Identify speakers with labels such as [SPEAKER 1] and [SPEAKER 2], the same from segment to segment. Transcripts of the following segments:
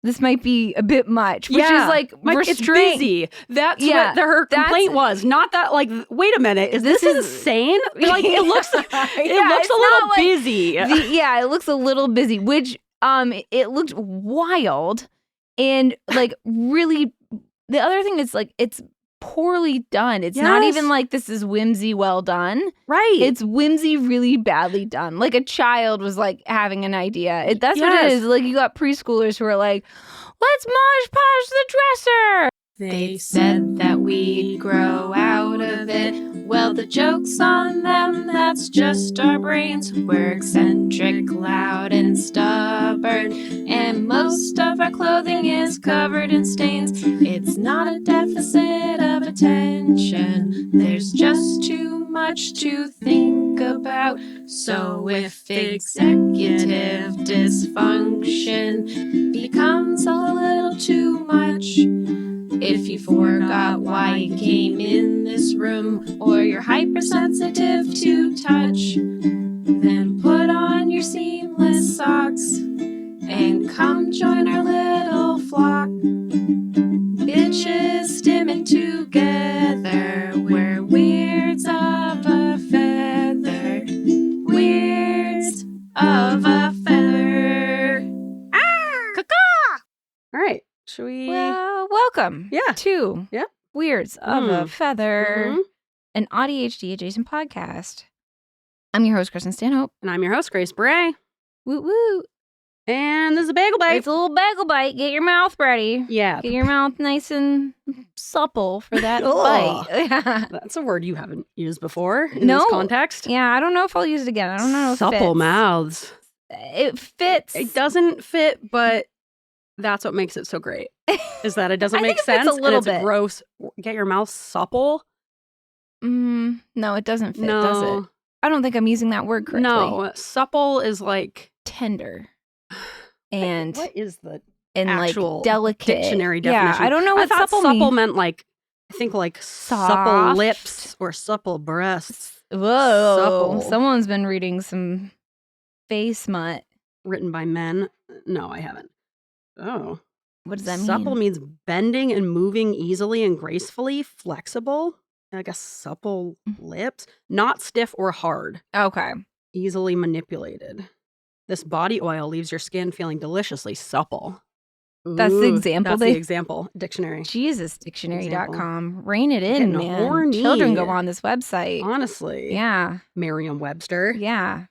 [SPEAKER 1] this might be a bit much, which is like restraint.
[SPEAKER 2] It's busy. That's what her complaint was. Not that like, wait a minute, is this insane? Like it looks a little busy.
[SPEAKER 1] It looks a little busy, which it looked wild and like really. The other thing is like it's poorly done. It's not even like this is whimsy well done.
[SPEAKER 2] Right.
[SPEAKER 1] It's whimsy really badly done. Like a child was like having an idea. That's what it is. Like you got preschoolers who are like, let's mosh posh the dresser.
[SPEAKER 3] They said that we'd grow out of it. Well, the joke's on them, that's just our brains. We're eccentric, loud, and stubborn. And most of our clothing is covered in stains. It's not a deficit of attention. There's just too much to think about. So if executive dysfunction becomes a little too much, if you forgot why you came in this room, or you're hypersensitive to touch, then put on your seamless socks and come join our little flock. Bitches stimming together, we're weirds of a feather. Weirds of a feather.
[SPEAKER 2] All right. Should we?
[SPEAKER 1] Well, welcome to Weirds of a Feather, an AuDHD-Adjacent podcast. I'm your host, Kristen Stanhope.
[SPEAKER 2] And I'm your host, Grace Bray.
[SPEAKER 1] Woo woo.
[SPEAKER 2] And this is a Bagel Bite.
[SPEAKER 1] It's a little Bagel Bite. Get your mouth ready.
[SPEAKER 2] Yeah.
[SPEAKER 1] Get your mouth nice and supple for that bite.
[SPEAKER 2] That's a word you haven't used before in this context.
[SPEAKER 1] Yeah, I don't know if I'll use it again. I don't know if
[SPEAKER 2] supple mouths.
[SPEAKER 1] It fits.
[SPEAKER 2] It doesn't fit, but that's what makes it so great. Is that it doesn't make sense.
[SPEAKER 1] A little bit
[SPEAKER 2] gross. Get your mouth supple.
[SPEAKER 1] No, it doesn't fit. Does it? I don't think I'm using that word correctly.
[SPEAKER 2] No, supple is like
[SPEAKER 1] tender. And
[SPEAKER 2] what is the
[SPEAKER 1] actual like delicate
[SPEAKER 2] dictionary definition?
[SPEAKER 1] Yeah, I don't know what supple
[SPEAKER 2] meant. Like I think like supple lips or supple breasts.
[SPEAKER 1] Whoa!
[SPEAKER 2] Supple.
[SPEAKER 1] Someone's been reading some face smut
[SPEAKER 2] written by men. No, I haven't. Oh.
[SPEAKER 1] What does that mean?
[SPEAKER 2] Supple means bending and moving easily and gracefully, flexible. I guess supple lips, not stiff or hard.
[SPEAKER 1] Okay.
[SPEAKER 2] Easily manipulated. This body oil leaves your skin feeling deliciously supple.
[SPEAKER 1] That's the example.
[SPEAKER 2] That's the example. Dictionary.
[SPEAKER 1] Jesus, dictionary.com. Rein it in, man.
[SPEAKER 2] Horny.
[SPEAKER 1] Children go on this website.
[SPEAKER 2] Honestly.
[SPEAKER 1] Yeah.
[SPEAKER 2] Merriam-Webster.
[SPEAKER 1] Yeah.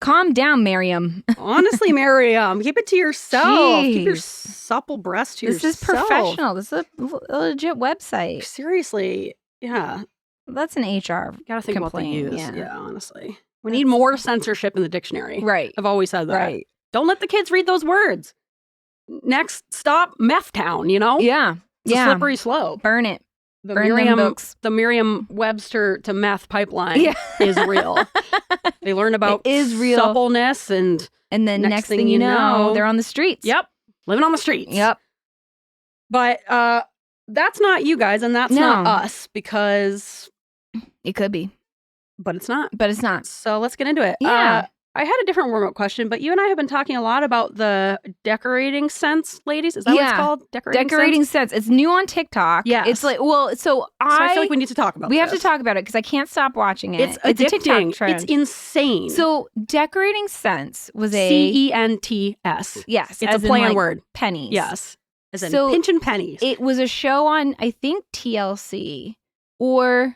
[SPEAKER 1] Calm down, Merriam.
[SPEAKER 2] Honestly, Merriam. Keep it to yourself.
[SPEAKER 1] Jeez.
[SPEAKER 2] Keep your supple breast to yourself.
[SPEAKER 1] This is professional. This is a legit website.
[SPEAKER 2] Seriously. Yeah.
[SPEAKER 1] That's an HR
[SPEAKER 2] Gotta think
[SPEAKER 1] complaint.
[SPEAKER 2] About the use. Yeah, honestly. We need more censorship in the dictionary.
[SPEAKER 1] Right.
[SPEAKER 2] I've always said that.
[SPEAKER 1] Right.
[SPEAKER 2] Don't let the kids read those words. Next stop, Meth Town, you know?
[SPEAKER 1] Yeah.
[SPEAKER 2] It's a slippery slope.
[SPEAKER 1] Burn it.
[SPEAKER 2] Burn them books. The Merriam-Webster to meth pipeline is real. They learn about suppleness and
[SPEAKER 1] then next thing you know, they're on the streets.
[SPEAKER 2] Yep. Living on the streets.
[SPEAKER 1] Yep.
[SPEAKER 2] But that's not you guys, and that's not us, because
[SPEAKER 1] it could be.
[SPEAKER 2] But it's not.
[SPEAKER 1] But it's not.
[SPEAKER 2] So let's get into it.
[SPEAKER 1] Yeah.
[SPEAKER 2] I had a different warm-up question, but you and I have been talking a lot about the decorating scents, ladies. Is that what it's called?
[SPEAKER 1] Decorating scents. It's new on TikTok.
[SPEAKER 2] Yeah.
[SPEAKER 1] It's like, so I
[SPEAKER 2] feel like we need to talk about
[SPEAKER 1] We have to talk about it because I can't stop watching it.
[SPEAKER 2] It's addicting.
[SPEAKER 1] a TikTok trend.
[SPEAKER 2] It's insane.
[SPEAKER 1] So decorating scents was a...
[SPEAKER 2] CENTS.
[SPEAKER 1] Yes.
[SPEAKER 2] It's a play on word.
[SPEAKER 1] Pennies.
[SPEAKER 2] Yes. As in pinching pennies.
[SPEAKER 1] It was a show on, I think, TLC or...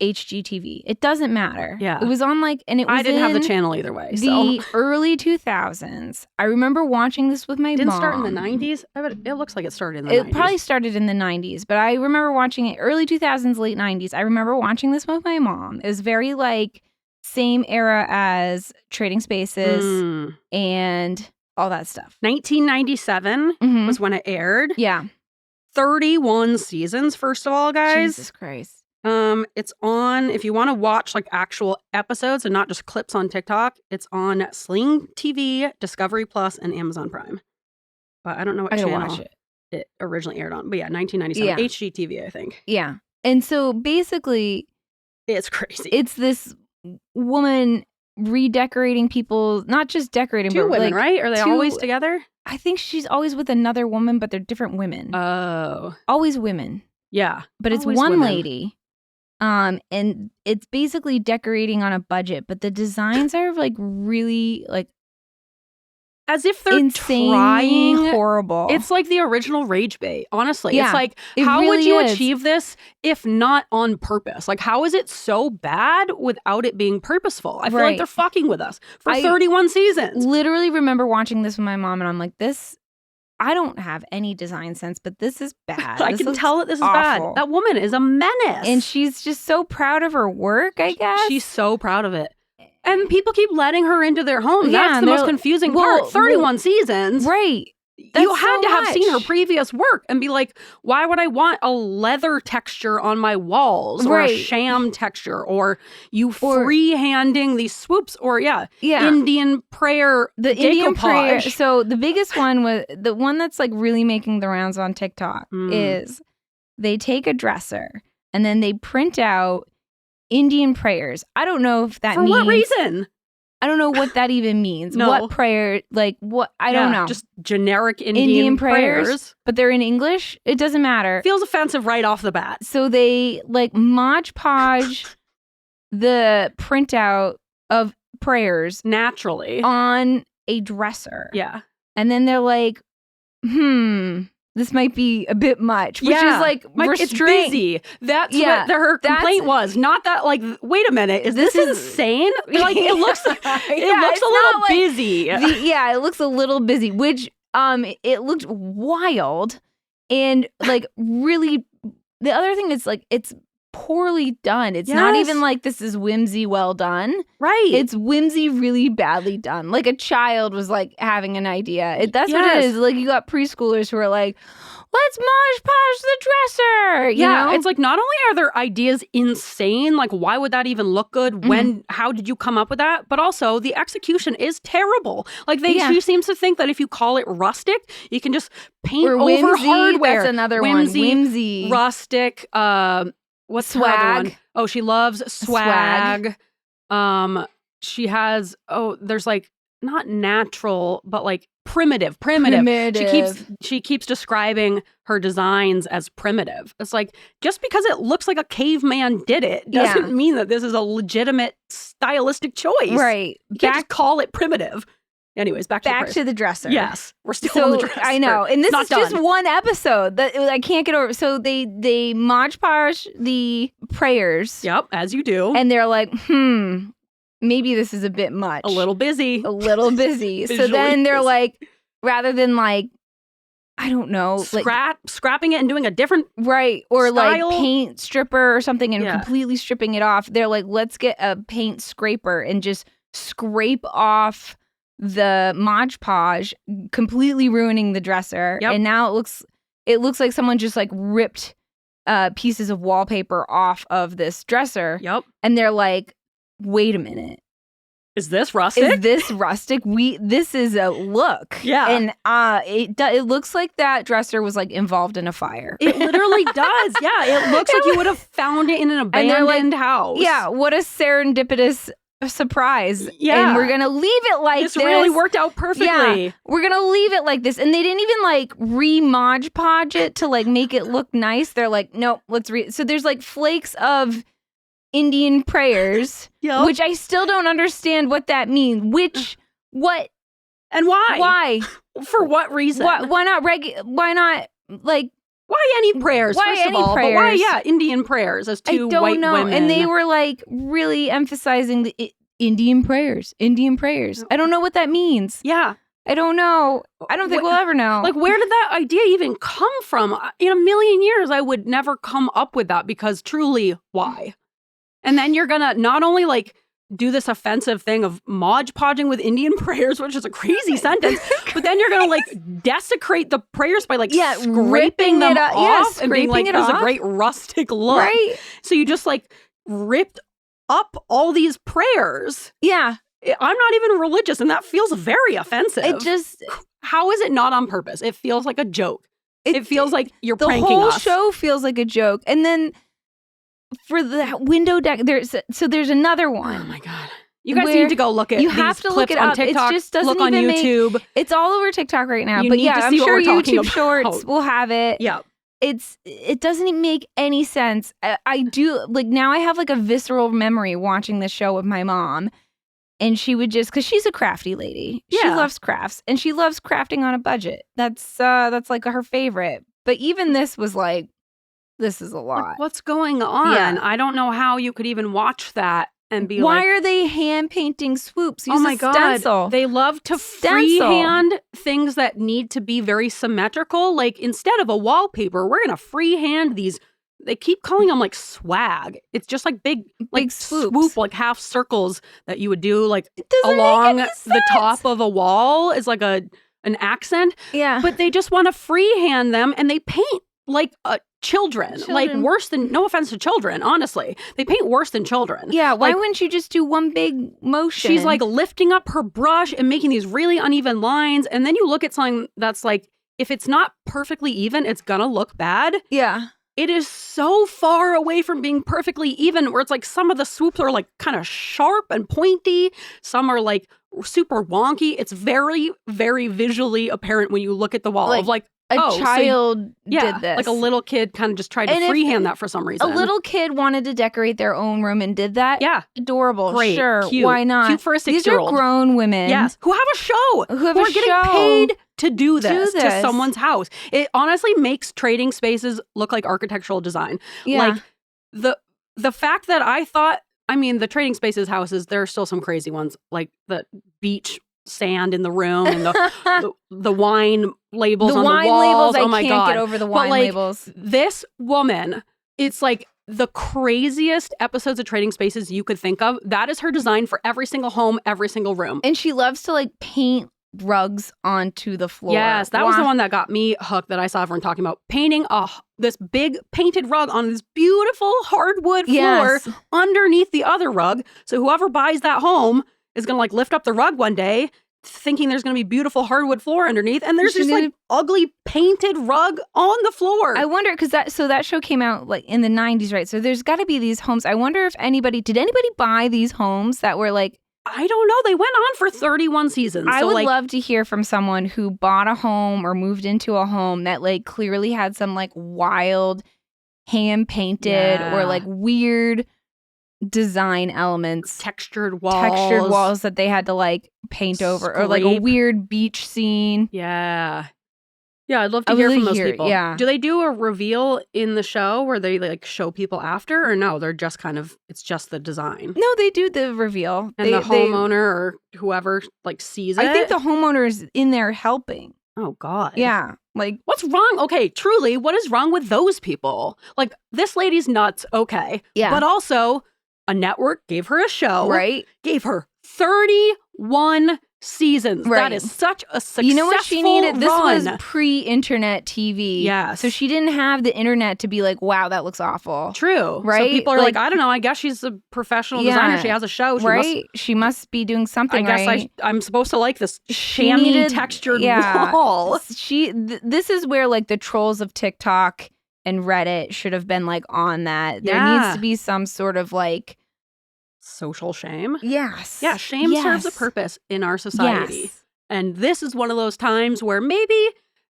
[SPEAKER 1] HGTV. It doesn't matter.
[SPEAKER 2] Yeah.
[SPEAKER 1] It was on and it was
[SPEAKER 2] I didn't have the channel either way.
[SPEAKER 1] The early 2000s. I remember watching this with my mom.
[SPEAKER 2] Didn't start in the 90s? It looks like it started in the 90s.
[SPEAKER 1] It probably started in the 90s, but I remember watching it early 2000s, late 90s. I remember watching this with my mom. It was very same era as Trading Spaces and all that stuff.
[SPEAKER 2] 1997 was when it aired.
[SPEAKER 1] Yeah.
[SPEAKER 2] 31 seasons, first of all, guys.
[SPEAKER 1] Jesus Christ.
[SPEAKER 2] It's on, if you want to watch actual episodes and not just clips on TikTok, it's on Sling TV, Discovery Plus, and Amazon Prime. But I don't know what channel
[SPEAKER 1] watch
[SPEAKER 2] it originally aired on. But yeah, 1997.
[SPEAKER 1] Yeah.
[SPEAKER 2] HGTV, I think.
[SPEAKER 1] Yeah. And so basically...
[SPEAKER 2] It's crazy.
[SPEAKER 1] It's this woman redecorating people, not just decorating,
[SPEAKER 2] Two
[SPEAKER 1] but
[SPEAKER 2] women,
[SPEAKER 1] like
[SPEAKER 2] right? Are they
[SPEAKER 1] two-
[SPEAKER 2] always together?
[SPEAKER 1] I think she's always with another woman, but they're different women.
[SPEAKER 2] Oh.
[SPEAKER 1] Always women.
[SPEAKER 2] Yeah.
[SPEAKER 1] But it's
[SPEAKER 2] always
[SPEAKER 1] one
[SPEAKER 2] women.
[SPEAKER 1] lady. And it's basically decorating on a budget, but the designs are like really like
[SPEAKER 2] As if they're
[SPEAKER 1] insanely
[SPEAKER 2] trying.
[SPEAKER 1] horrible.
[SPEAKER 2] It's like the original rage bait, honestly.
[SPEAKER 1] Yeah,
[SPEAKER 2] it's like,
[SPEAKER 1] it
[SPEAKER 2] how would
[SPEAKER 1] really
[SPEAKER 2] you
[SPEAKER 1] is.
[SPEAKER 2] achieve this if not on purpose? Like, how is it so bad without it being purposeful? I feel like
[SPEAKER 1] Right.
[SPEAKER 2] they're fucking with us for
[SPEAKER 1] I
[SPEAKER 2] 31 seasons.
[SPEAKER 1] literally remember watching this with my mom, and I'm like, this. I don't have any design sense, but this is bad.
[SPEAKER 2] I
[SPEAKER 1] This
[SPEAKER 2] can
[SPEAKER 1] looks
[SPEAKER 2] tell that this is
[SPEAKER 1] awful.
[SPEAKER 2] bad. That woman is a menace.
[SPEAKER 1] And she's just so proud of her work, I guess.
[SPEAKER 2] She's so proud of it. And people keep letting her into their home.
[SPEAKER 1] Yeah,
[SPEAKER 2] That's the
[SPEAKER 1] and
[SPEAKER 2] most
[SPEAKER 1] they're-
[SPEAKER 2] confusing
[SPEAKER 1] well,
[SPEAKER 2] part. 31 seasons.
[SPEAKER 1] right.
[SPEAKER 2] You
[SPEAKER 1] That's
[SPEAKER 2] had
[SPEAKER 1] so
[SPEAKER 2] to have seen her
[SPEAKER 1] much.
[SPEAKER 2] previous work and be like, why would I want a leather texture on my walls or a
[SPEAKER 1] Right.
[SPEAKER 2] sham texture or you
[SPEAKER 1] Or-
[SPEAKER 2] free-handing these swoops or,
[SPEAKER 1] Yeah.
[SPEAKER 2] Indian prayer
[SPEAKER 1] The Indian prayer.
[SPEAKER 2] decoupage.
[SPEAKER 1] So the biggest one was the one that's like really making the rounds on TikTok
[SPEAKER 2] Mm.
[SPEAKER 1] is they take a dresser and then they print out Indian prayers. I don't know if that
[SPEAKER 2] For
[SPEAKER 1] means
[SPEAKER 2] what reason?
[SPEAKER 1] I don't know what that even means.
[SPEAKER 2] No.
[SPEAKER 1] What prayer? Like what? I don't know.
[SPEAKER 2] Just generic Indian,
[SPEAKER 1] Indian
[SPEAKER 2] prayers.
[SPEAKER 1] prayers, but they're in English. It doesn't matter.
[SPEAKER 2] Feels offensive right off the bat.
[SPEAKER 1] So they like Mod Podge the printout of prayers
[SPEAKER 2] Naturally.
[SPEAKER 1] on a dresser.
[SPEAKER 2] Yeah.
[SPEAKER 1] And then they're like, this might be a bit much, which
[SPEAKER 2] Yeah.
[SPEAKER 1] is like
[SPEAKER 2] It's
[SPEAKER 1] restraint.
[SPEAKER 2] busy. That's
[SPEAKER 1] Yeah,
[SPEAKER 2] what her complaint was. Not that, like, wait a minute, is this insane? Like, it looks, it looks
[SPEAKER 1] it's
[SPEAKER 2] a
[SPEAKER 1] not
[SPEAKER 2] little
[SPEAKER 1] like
[SPEAKER 2] busy.
[SPEAKER 1] Yeah, it looks a little busy, which it looked wild and like really. The other thing is like it's poorly done. It's not
[SPEAKER 2] Yes.
[SPEAKER 1] even like this is whimsy well done.
[SPEAKER 2] Right.
[SPEAKER 1] It's whimsy really badly done. Like a child was like having an idea. That's what it
[SPEAKER 2] Yes.
[SPEAKER 1] is. Like you got preschoolers who are like, let's mosh posh the dresser. You know?
[SPEAKER 2] It's like not only are their ideas insane, like why would that even look good? How did you come up with that? But also the execution is terrible. Like she seems to think that if you call it rustic, you can just paint
[SPEAKER 1] or
[SPEAKER 2] over
[SPEAKER 1] whimsy,
[SPEAKER 2] hardware.
[SPEAKER 1] That's another
[SPEAKER 2] Whimsy,
[SPEAKER 1] one. Whimsy.
[SPEAKER 2] rustic. What's her other
[SPEAKER 1] Swag.
[SPEAKER 2] one? Oh, she loves swag. She has there's like not natural, but like primitive. She keeps describing her designs as primitive. It's like just because it looks like a caveman did it doesn't mean that this is a legitimate stylistic choice.
[SPEAKER 1] Right.
[SPEAKER 2] You can't just call it primitive. Anyways, back
[SPEAKER 1] to the dresser.
[SPEAKER 2] Yes, we're still on the dresser.
[SPEAKER 1] I know, and this
[SPEAKER 2] Not
[SPEAKER 1] is just
[SPEAKER 2] done.
[SPEAKER 1] one episode that I can't get over. So they Mod Podge the prayers.
[SPEAKER 2] Yep, as you do.
[SPEAKER 1] And they're like, maybe this is a bit much.
[SPEAKER 2] A little busy.
[SPEAKER 1] So
[SPEAKER 2] Visually
[SPEAKER 1] then they're
[SPEAKER 2] busy.
[SPEAKER 1] like, rather than like, I don't know,
[SPEAKER 2] scrapping it and doing a different
[SPEAKER 1] right, or
[SPEAKER 2] style.
[SPEAKER 1] like paint stripper or something and
[SPEAKER 2] Yeah.
[SPEAKER 1] completely stripping it off. They're like, let's get a paint scraper and just scrape off the Mod Podge, completely ruining the dresser.
[SPEAKER 2] Yep.
[SPEAKER 1] And now it looks like someone just like ripped pieces of wallpaper off of this dresser.
[SPEAKER 2] Yep.
[SPEAKER 1] And they're like, wait a minute.
[SPEAKER 2] Is this rustic?
[SPEAKER 1] Is this rustic? This is a look.
[SPEAKER 2] Yeah.
[SPEAKER 1] And it looks like that dresser was like involved in a fire.
[SPEAKER 2] It literally does. Yeah. It looks like you would have found it in an abandoned house.
[SPEAKER 1] Yeah, what a serendipitous surprise.
[SPEAKER 2] Yeah.
[SPEAKER 1] And we're going to leave it like this.
[SPEAKER 2] This really worked out perfectly.
[SPEAKER 1] Yeah, we're going to leave it like this. And they didn't even like re-Mod Podge it to like make it look nice. They're like, nope, so there's like flakes of Indian prayers,
[SPEAKER 2] Yep.
[SPEAKER 1] which I still don't understand what that means. What?
[SPEAKER 2] And why?
[SPEAKER 1] Why?
[SPEAKER 2] For what reason?
[SPEAKER 1] Why not why not like
[SPEAKER 2] Why any prayers,
[SPEAKER 1] Why
[SPEAKER 2] first
[SPEAKER 1] any
[SPEAKER 2] of all? But why,
[SPEAKER 1] prayers?
[SPEAKER 2] Indian prayers as two
[SPEAKER 1] I don't
[SPEAKER 2] white
[SPEAKER 1] know.
[SPEAKER 2] women.
[SPEAKER 1] And they were like really emphasizing the Indian prayers. I don't know what that means.
[SPEAKER 2] Yeah.
[SPEAKER 1] I don't know. I don't think we'll ever know.
[SPEAKER 2] Like, where did that idea even come from? In a million years, I would never come up with that because truly, why? And then you're gonna not only like do this offensive thing of Mod Podging with Indian prayers, which is a crazy sentence, but then you're gonna like desecrate the prayers by like scraping
[SPEAKER 1] ripping
[SPEAKER 2] them
[SPEAKER 1] it up.
[SPEAKER 2] off
[SPEAKER 1] Yeah,
[SPEAKER 2] and being like,
[SPEAKER 1] scraping it
[SPEAKER 2] "This is a
[SPEAKER 1] off.
[SPEAKER 2] great rustic look."
[SPEAKER 1] Right?
[SPEAKER 2] So you just like ripped up all these prayers.
[SPEAKER 1] Yeah.
[SPEAKER 2] I'm not even religious, and that feels very offensive.
[SPEAKER 1] It just
[SPEAKER 2] How is it not on purpose? It feels like a joke. It feels like you're
[SPEAKER 1] the
[SPEAKER 2] pranking
[SPEAKER 1] whole
[SPEAKER 2] us.
[SPEAKER 1] show feels like a joke. And then for the window deck, there's another one.
[SPEAKER 2] Oh my God. You guys need to go look at
[SPEAKER 1] you
[SPEAKER 2] these
[SPEAKER 1] have to
[SPEAKER 2] clips
[SPEAKER 1] look it
[SPEAKER 2] on
[SPEAKER 1] up.
[SPEAKER 2] TikTok.
[SPEAKER 1] It just doesn't
[SPEAKER 2] look on
[SPEAKER 1] even
[SPEAKER 2] YouTube.
[SPEAKER 1] It's all over TikTok right now.
[SPEAKER 2] You
[SPEAKER 1] But
[SPEAKER 2] need
[SPEAKER 1] yeah,
[SPEAKER 2] to
[SPEAKER 1] I'm
[SPEAKER 2] see what
[SPEAKER 1] sure
[SPEAKER 2] we're talking
[SPEAKER 1] YouTube Shorts
[SPEAKER 2] about.
[SPEAKER 1] will have it.
[SPEAKER 2] Yeah.
[SPEAKER 1] It doesn't even make any sense. I do, like, now I have like a visceral memory watching this show with my mom. And she would just, because she's a crafty lady.
[SPEAKER 2] Yeah.
[SPEAKER 1] She loves crafts. And she loves crafting on a budget. That's like her favorite. But even this was like, this is a lot.
[SPEAKER 2] Like, what's going on?
[SPEAKER 1] Yeah.
[SPEAKER 2] I don't know how you could even watch that and be
[SPEAKER 1] Why
[SPEAKER 2] like,
[SPEAKER 1] are they hand painting swoops? Use
[SPEAKER 2] oh my
[SPEAKER 1] a
[SPEAKER 2] God.
[SPEAKER 1] stencil.
[SPEAKER 2] They love to freehand things that need to be very symmetrical. Like, instead of a wallpaper, we're going to freehand these. They keep calling them like swag. It's just like big swoop, like half circles that you would do like along the top of a wall is like an accent.
[SPEAKER 1] Yeah.
[SPEAKER 2] But they just want to freehand them and they paint like children. Like worse than, no offense to children, honestly. They paint worse than children.
[SPEAKER 1] Yeah, why wouldn't you just do one big motion?
[SPEAKER 2] She's like lifting up her brush and making these really uneven lines. And then you look at something that's like, if it's not perfectly even, it's gonna look bad.
[SPEAKER 1] Yeah.
[SPEAKER 2] It is so far away from being perfectly even where it's like some of the swoops are like kind of sharp and pointy. Some are like super wonky. It's very, very visually apparent when you look at the wall of like,
[SPEAKER 1] a child did this.
[SPEAKER 2] Like a little kid kind of just tried to freehand that for some reason.
[SPEAKER 1] A little kid wanted to decorate their own room and did that.
[SPEAKER 2] Yeah.
[SPEAKER 1] Adorable.
[SPEAKER 2] Great.
[SPEAKER 1] Sure.
[SPEAKER 2] Cute.
[SPEAKER 1] Why not?
[SPEAKER 2] Cute for a 6-year-old.
[SPEAKER 1] These are grown women.
[SPEAKER 2] Yes. Who have a show.
[SPEAKER 1] Who are
[SPEAKER 2] getting paid to do this to someone's house. It honestly makes trading spaces look like architectural design.
[SPEAKER 1] Yeah.
[SPEAKER 2] Like the fact that I thought, I mean, the trading spaces houses, there are still some crazy ones, like the beach sand in the room and the wine labels on the walls.
[SPEAKER 1] The wine labels,
[SPEAKER 2] oh my
[SPEAKER 1] I
[SPEAKER 2] God.
[SPEAKER 1] can't get over the wine labels.
[SPEAKER 2] This woman, it's like the craziest episodes of Trading Spaces you could think of. That is her design for every single home, every single room.
[SPEAKER 1] And she loves to like paint rugs onto the floor.
[SPEAKER 2] Yes, that was the one that got me hooked that I saw everyone talking about. Painting this big painted rug on this beautiful hardwood floor underneath the other rug. So whoever buys that home is going to like lift up the rug one day thinking there's going to be beautiful hardwood floor underneath, and there's just like ugly painted rug on the floor.
[SPEAKER 1] I wonder, because that show came out like in the 90s, right? So there's got to be these homes. I wonder if did anybody buy these homes that were like,
[SPEAKER 2] I don't know. They went on for 31 seasons.
[SPEAKER 1] I would love to hear from someone who bought a home or moved into a home that like clearly had some like wild hand painted or like weird design elements,
[SPEAKER 2] textured walls
[SPEAKER 1] that they had to like paint over, or like a weird beach scene.
[SPEAKER 2] Yeah, I'd love to hear from those people.
[SPEAKER 1] Yeah.
[SPEAKER 2] Do they do a reveal in the show where they like show people after, or no? They're just it's just the design.
[SPEAKER 1] No, they do the reveal,
[SPEAKER 2] and the homeowner or whoever like sees it.
[SPEAKER 1] I think the homeowner is in there helping.
[SPEAKER 2] Oh God.
[SPEAKER 1] Yeah. Like,
[SPEAKER 2] what's wrong? Okay, truly, what is wrong with those people? Like, this lady's nuts. Okay.
[SPEAKER 1] Yeah.
[SPEAKER 2] But also, a network gave her a show.
[SPEAKER 1] Right.
[SPEAKER 2] Gave her 31 seasons.
[SPEAKER 1] Right.
[SPEAKER 2] That is such a successful
[SPEAKER 1] You know what she needed? This
[SPEAKER 2] run.
[SPEAKER 1] was pre-internet TV.
[SPEAKER 2] Yes.
[SPEAKER 1] So she didn't have the internet to be like, wow, that looks awful.
[SPEAKER 2] True.
[SPEAKER 1] Right?
[SPEAKER 2] So people are like, I don't know. I guess she's a professional designer. She has a show.
[SPEAKER 1] She must be doing something
[SPEAKER 2] I guess I'm supposed to like this chamois textured wall.
[SPEAKER 1] This is where like the trolls of TikTok and Reddit should have been like on that. There needs to be some sort of like
[SPEAKER 2] social shame.
[SPEAKER 1] Yes.
[SPEAKER 2] Yeah, shame serves a purpose in our society. Yes. And this is one of those times where maybe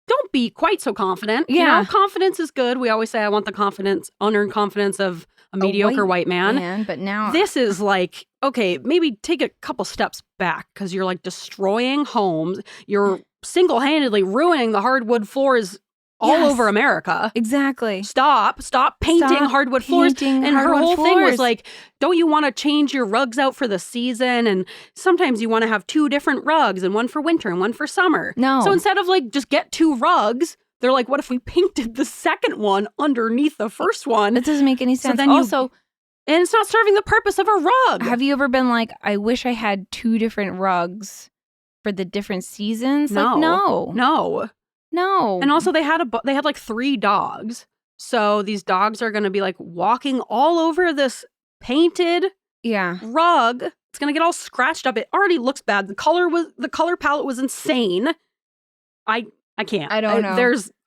[SPEAKER 2] don't be quite so confident.
[SPEAKER 1] Yeah.
[SPEAKER 2] You know, confidence is good. We always say, I want the unearned confidence of a mediocre white man.
[SPEAKER 1] But now
[SPEAKER 2] this is like, okay, maybe take a couple steps back, because you're like destroying homes. You're single-handedly ruining the hardwood floors all over America.
[SPEAKER 1] Exactly.
[SPEAKER 2] Stop painting hardwood floors. And her whole thing was like, don't you want to change your rugs out for the season? And sometimes you want to have 2 different rugs, and one for winter and one for summer.
[SPEAKER 1] No.
[SPEAKER 2] So instead of like just get 2 rugs, they're like, what if we painted the second one underneath the first one?
[SPEAKER 1] That doesn't make any sense.
[SPEAKER 2] So then and it's not serving the purpose of a rug.
[SPEAKER 1] Have you ever been like, I wish I had 2 different rugs for the different seasons?
[SPEAKER 2] No.
[SPEAKER 1] Like, no.
[SPEAKER 2] And also they had like 3 dogs. So these dogs are going to be like walking all over this painted rug. It's going to get all scratched up. It already looks bad. The color palette was insane. I can't.
[SPEAKER 1] I don't know.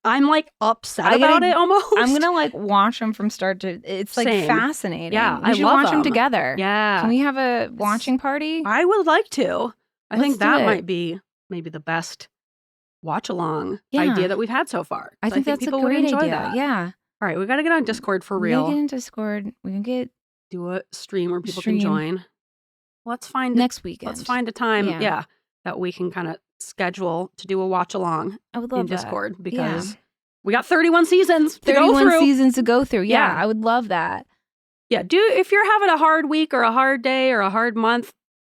[SPEAKER 2] I'm like upset about it almost.
[SPEAKER 1] I'm going to like watch them from start to, it's like
[SPEAKER 2] Same.
[SPEAKER 1] fascinating.
[SPEAKER 2] Yeah,
[SPEAKER 1] we should watch them together.
[SPEAKER 2] Yeah.
[SPEAKER 1] Can we have a watching party?
[SPEAKER 2] I would like to. I think that
[SPEAKER 1] do it.
[SPEAKER 2] might be maybe the best watch along
[SPEAKER 1] Yeah.
[SPEAKER 2] idea that we've had so far.
[SPEAKER 1] I think that's
[SPEAKER 2] people
[SPEAKER 1] a great
[SPEAKER 2] would enjoy
[SPEAKER 1] idea.
[SPEAKER 2] that.
[SPEAKER 1] Yeah.
[SPEAKER 2] All right, we got to get on Discord for real.
[SPEAKER 1] We can get in Discord. We can get
[SPEAKER 2] Do a stream where people can join. Let's find
[SPEAKER 1] next weekend.
[SPEAKER 2] Let's find a time,
[SPEAKER 1] Yeah.
[SPEAKER 2] that we can kind of schedule to do a watch along
[SPEAKER 1] I would love
[SPEAKER 2] in
[SPEAKER 1] that.
[SPEAKER 2] Discord because we got 31 seasons to
[SPEAKER 1] 31
[SPEAKER 2] go through.
[SPEAKER 1] seasons to go through. Yeah,
[SPEAKER 2] Yeah.
[SPEAKER 1] I would love that.
[SPEAKER 2] Yeah, if you're having a hard week or a hard day or a hard month,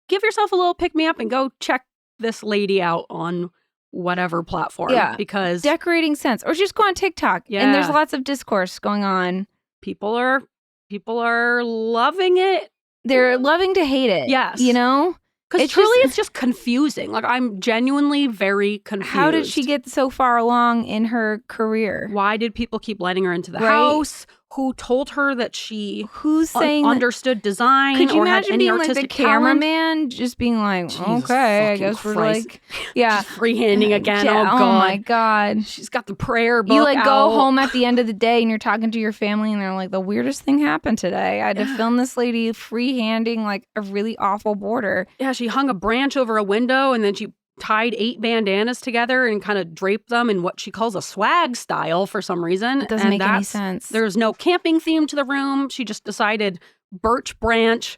[SPEAKER 2] give yourself a little pick me up and go check this lady out on whatever platform.
[SPEAKER 1] Yeah.
[SPEAKER 2] Because
[SPEAKER 1] Decorating Sense. Or just go on TikTok. And there's
[SPEAKER 2] Yeah.
[SPEAKER 1] lots of discourse going on.
[SPEAKER 2] people are loving it.
[SPEAKER 1] They're loving to hate it.
[SPEAKER 2] Yes.
[SPEAKER 1] You know?
[SPEAKER 2] Because truly it's just confusing. Like, I'm genuinely very confused.
[SPEAKER 1] How did she get so far along in her career?
[SPEAKER 2] Why did people keep letting her into the
[SPEAKER 1] Right.
[SPEAKER 2] house? Who told her that she
[SPEAKER 1] Who's saying
[SPEAKER 2] understood design
[SPEAKER 1] Could you
[SPEAKER 2] or had
[SPEAKER 1] imagine
[SPEAKER 2] any
[SPEAKER 1] being like
[SPEAKER 2] artistic
[SPEAKER 1] the
[SPEAKER 2] talent?
[SPEAKER 1] cameraman just being like,
[SPEAKER 2] Jesus
[SPEAKER 1] okay, I
[SPEAKER 2] fucking
[SPEAKER 1] guess we're
[SPEAKER 2] Christ.
[SPEAKER 1] like, yeah.
[SPEAKER 2] Just freehanding again.
[SPEAKER 1] Yeah,
[SPEAKER 2] Oh, God.
[SPEAKER 1] my God.
[SPEAKER 2] She's got the prayer book
[SPEAKER 1] You like go
[SPEAKER 2] out.
[SPEAKER 1] home at the end of the day and you're talking to your family and they're like, the weirdest thing happened today. I had to film this lady freehanding like a really awful border.
[SPEAKER 2] Yeah, she hung a branch over a window and then she tied 8 bandanas together and kind of draped them in what she calls a swag style for some reason.
[SPEAKER 1] It doesn't
[SPEAKER 2] And
[SPEAKER 1] make any
[SPEAKER 2] that's-
[SPEAKER 1] sense.
[SPEAKER 2] There's no camping theme to the room. She just decided birch branch,